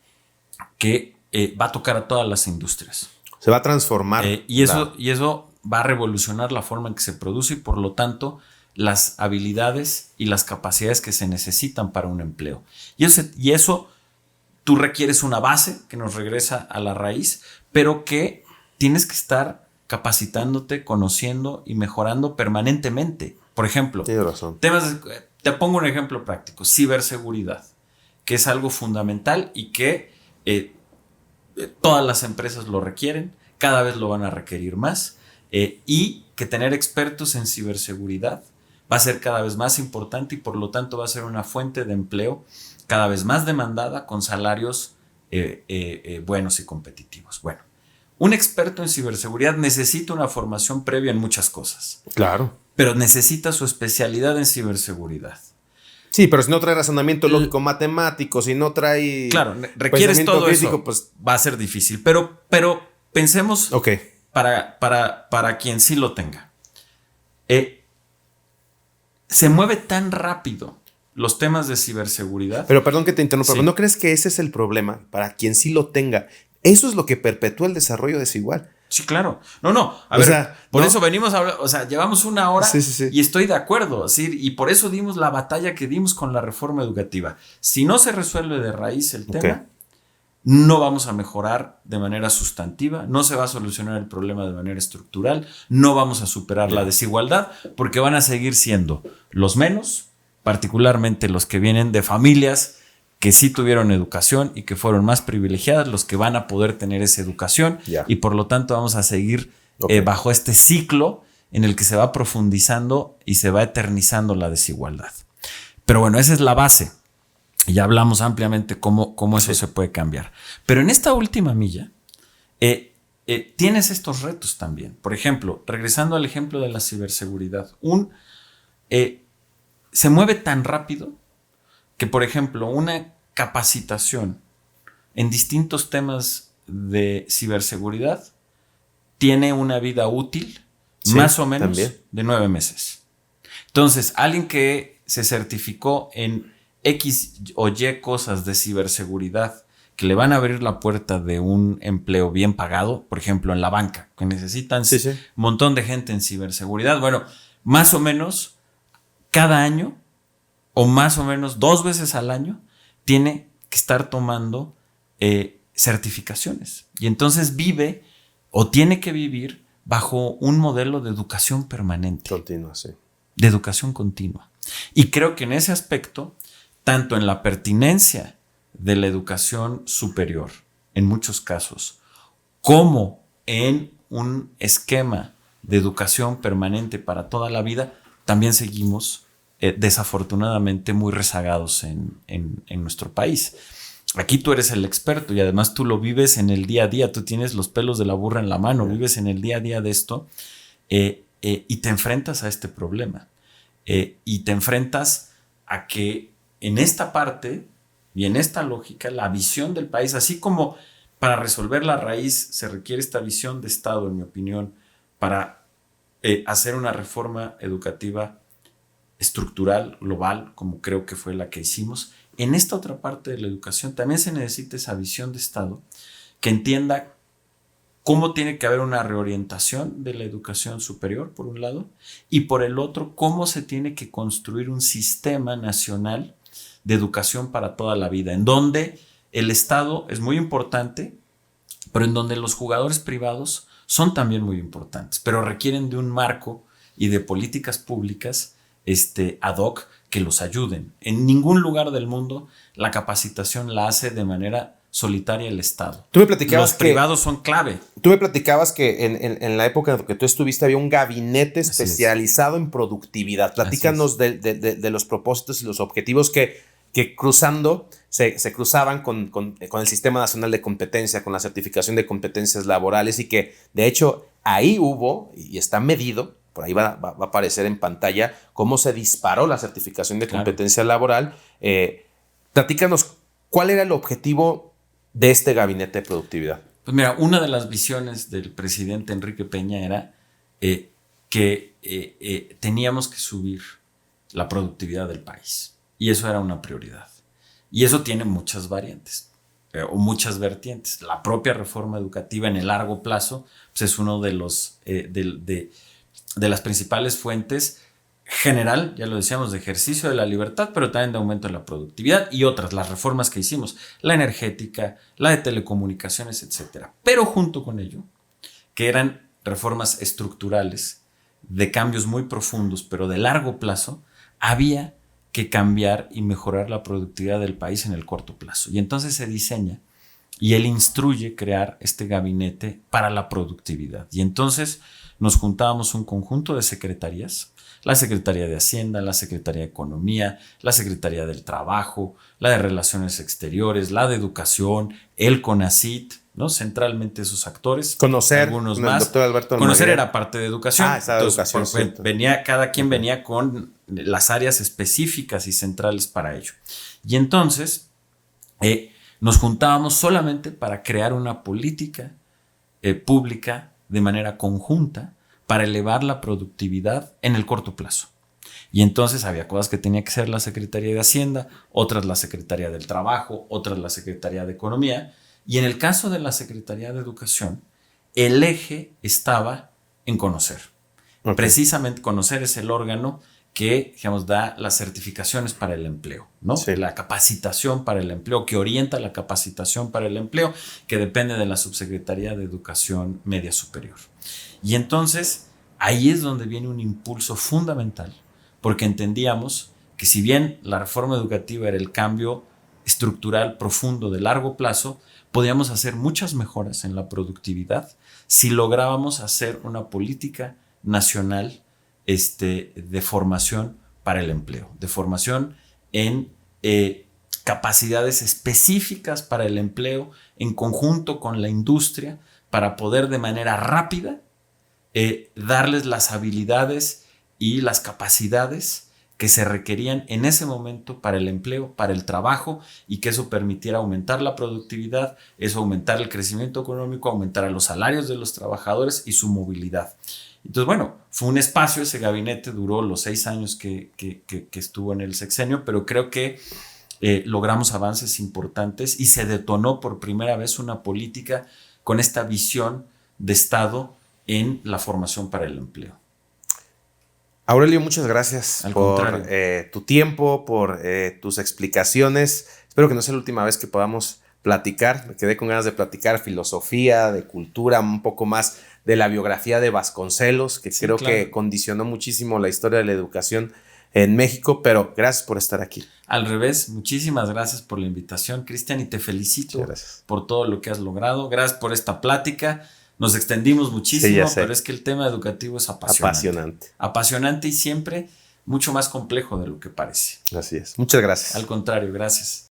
que va a tocar a todas las industrias. Se va a transformar. Y eso va a revolucionar la forma en que se produce y por lo tanto las habilidades y las capacidades que se necesitan para un empleo. Y eso tú requieres una base que nos regresa a la raíz, pero que tienes que estar capacitándote, conociendo y mejorando permanentemente. Por ejemplo, tienes razón. Te pongo un ejemplo práctico, ciberseguridad, que es algo fundamental y que todas las empresas lo requieren, cada vez lo van a requerir más, y que tener expertos en ciberseguridad va a ser cada vez más importante y por lo tanto va a ser una fuente de empleo cada vez más demandada con salarios buenos y competitivos. Bueno, un experto en ciberseguridad necesita una formación previa en muchas cosas. Claro. Pero necesita su especialidad en ciberseguridad. Sí, pero si no trae razonamiento lógico matemático, si no trae... Claro, requieres todo físico, eso, pues va a ser difícil. Pero pensemos para quien sí lo tenga. Se mueve tan rápido los temas de ciberseguridad. Pero perdón que te interrumpa, ¿no crees que ese es el problema para quien sí lo tenga? Eso es lo que perpetúa el desarrollo desigual. Sí, claro. No. A ver, por eso venimos a hablar, o sea, llevamos una hora y estoy de acuerdo. ¿Sí? Y por eso dimos la batalla que dimos con la reforma educativa. Si no se resuelve de raíz el tema, no vamos a mejorar de manera sustantiva, no se va a solucionar el problema de manera estructural, no vamos a superar la desigualdad, porque van a seguir siendo los menos, particularmente los que vienen de familias que sí tuvieron educación y que fueron más privilegiadas, los que van a poder tener esa educación y por lo tanto vamos a seguir bajo este ciclo en el que se va profundizando y se va eternizando la desigualdad. Pero bueno, esa es la base. Ya hablamos ampliamente cómo eso se puede cambiar. Pero en esta última milla tienes estos retos también. Por ejemplo, regresando al ejemplo de la ciberseguridad, se mueve tan rápido que, por ejemplo, una capacitación en distintos temas de ciberseguridad tiene una vida útil más o menos de 9 meses. Entonces, alguien que se certificó en X o Y cosas de ciberseguridad que le van a abrir la puerta de un empleo bien pagado, por ejemplo, en la banca, que necesitan un montón de gente en ciberseguridad. Bueno, más o menos cada año o más o menos 2 veces al año tiene que estar tomando certificaciones. Y entonces vive o tiene que vivir bajo un modelo de educación permanente. Continua, sí. De educación continua. Y creo que en ese aspecto, tanto en la pertinencia de la educación superior, en muchos casos, como en un esquema de educación permanente para toda la vida, también seguimos desafortunadamente muy rezagados en nuestro país. Aquí tú eres el experto y además tú lo vives en el día a día, tú tienes los pelos de la burra en la mano, vives en el día a día de esto y te enfrentas a este problema. Y te enfrentas a que en esta parte y en esta lógica, la visión del país, así como para resolver la raíz se requiere esta visión de Estado, en mi opinión, para hacer una reforma educativa estructural, global, como creo que fue la que hicimos. En esta otra parte de la educación también se necesita esa visión de Estado que entienda cómo tiene que haber una reorientación de la educación superior, por un lado, y por el otro, cómo se tiene que construir un sistema nacional de educación para toda la vida, en donde el Estado es muy importante, pero en donde los jugadores privados son también muy importantes, pero requieren de un marco y de políticas públicas ad hoc que los ayuden. En ningún lugar del mundo la capacitación la hace de manera solitaria el Estado. Tú me platicabas los privados son clave. Tú me platicabas que en la época en que tú estuviste había un gabinete especializado en productividad. Platícanos de los propósitos y los objetivos que cruzando se cruzaban con el Sistema Nacional de Competencia, con la certificación de competencias laborales, y que de hecho ahí hubo, y está medido, por ahí va a aparecer en pantalla, cómo se disparó la certificación de competencia laboral. Platícanos, ¿cuál era el objetivo de este gabinete de productividad? Pues mira, una de las visiones del presidente Enrique Peña era que teníamos que subir la productividad del país. Y eso era una prioridad. Y eso tiene muchas variantes o muchas vertientes. La propia reforma educativa en el largo plazo pues es uno de los de las principales fuentes general, ya lo decíamos, de ejercicio de la libertad, pero también de aumento de la productividad, y otras, las reformas que hicimos, la energética, la de telecomunicaciones, etcétera. Pero junto con ello, que eran reformas estructurales de cambios muy profundos, pero de largo plazo, había que cambiar y mejorar la productividad del país en el corto plazo. Y entonces se diseña y él instruye crear este gabinete para la productividad. Y entonces nos juntábamos un conjunto de secretarías, la Secretaría de Hacienda, la Secretaría de Economía, la Secretaría del Trabajo, la de Relaciones Exteriores, la de Educación, el CONACYT, ¿no? Centralmente esos actores. Conocer, algunos más. El doctor Alberto Conocer era parte de educación. Educación. Cada quien venía con las áreas específicas y centrales para ello. Y entonces nos juntábamos solamente para crear una política pública de manera conjunta para elevar la productividad en el corto plazo. Y entonces había cosas que tenía que ser la Secretaría de Hacienda, otras la Secretaría del Trabajo, otras la Secretaría de Economía. Y en el caso de la Secretaría de Educación, el eje estaba en conocer. Okay. Precisamente conocer es el órgano que, digamos, da las certificaciones para el empleo, ¿no? Sí. La capacitación para el empleo, que orienta la capacitación para el empleo, que depende de la Subsecretaría de Educación Media Superior. Y entonces, ahí es donde viene un impulso fundamental, porque entendíamos que si bien la reforma educativa era el cambio estructural profundo de largo plazo, podíamos hacer muchas mejoras en la productividad si lográbamos hacer una política nacional de formación para el empleo, de formación en capacidades específicas para el empleo en conjunto con la industria para poder de manera rápida darles las habilidades y las capacidades que se requerían en ese momento para el empleo, para el trabajo, y que eso permitiera aumentar la productividad, eso aumentar el crecimiento económico, aumentar los salarios de los trabajadores y su movilidad. Entonces, bueno, fue un espacio, ese gabinete duró los 6 años que estuvo en el sexenio, pero creo que logramos avances importantes y se detonó por primera vez una política con esta visión de Estado en la formación para el empleo. Aurelio, muchas gracias por tu tiempo, por tus explicaciones. Espero que no sea la última vez que podamos platicar. Me quedé con ganas de platicar filosofía, de cultura, un poco más de la biografía de Vasconcelos, que sí, creo que condicionó muchísimo la historia de la educación en México, pero gracias por estar aquí. Al revés, muchísimas gracias por la invitación, Cristian, y te felicito por todo lo que has logrado. Gracias por esta plática. Nos extendimos muchísimo, sí, pero es que el tema educativo es apasionante. Apasionante y siempre mucho más complejo de lo que parece. Así es. Muchas gracias. Al contrario, gracias.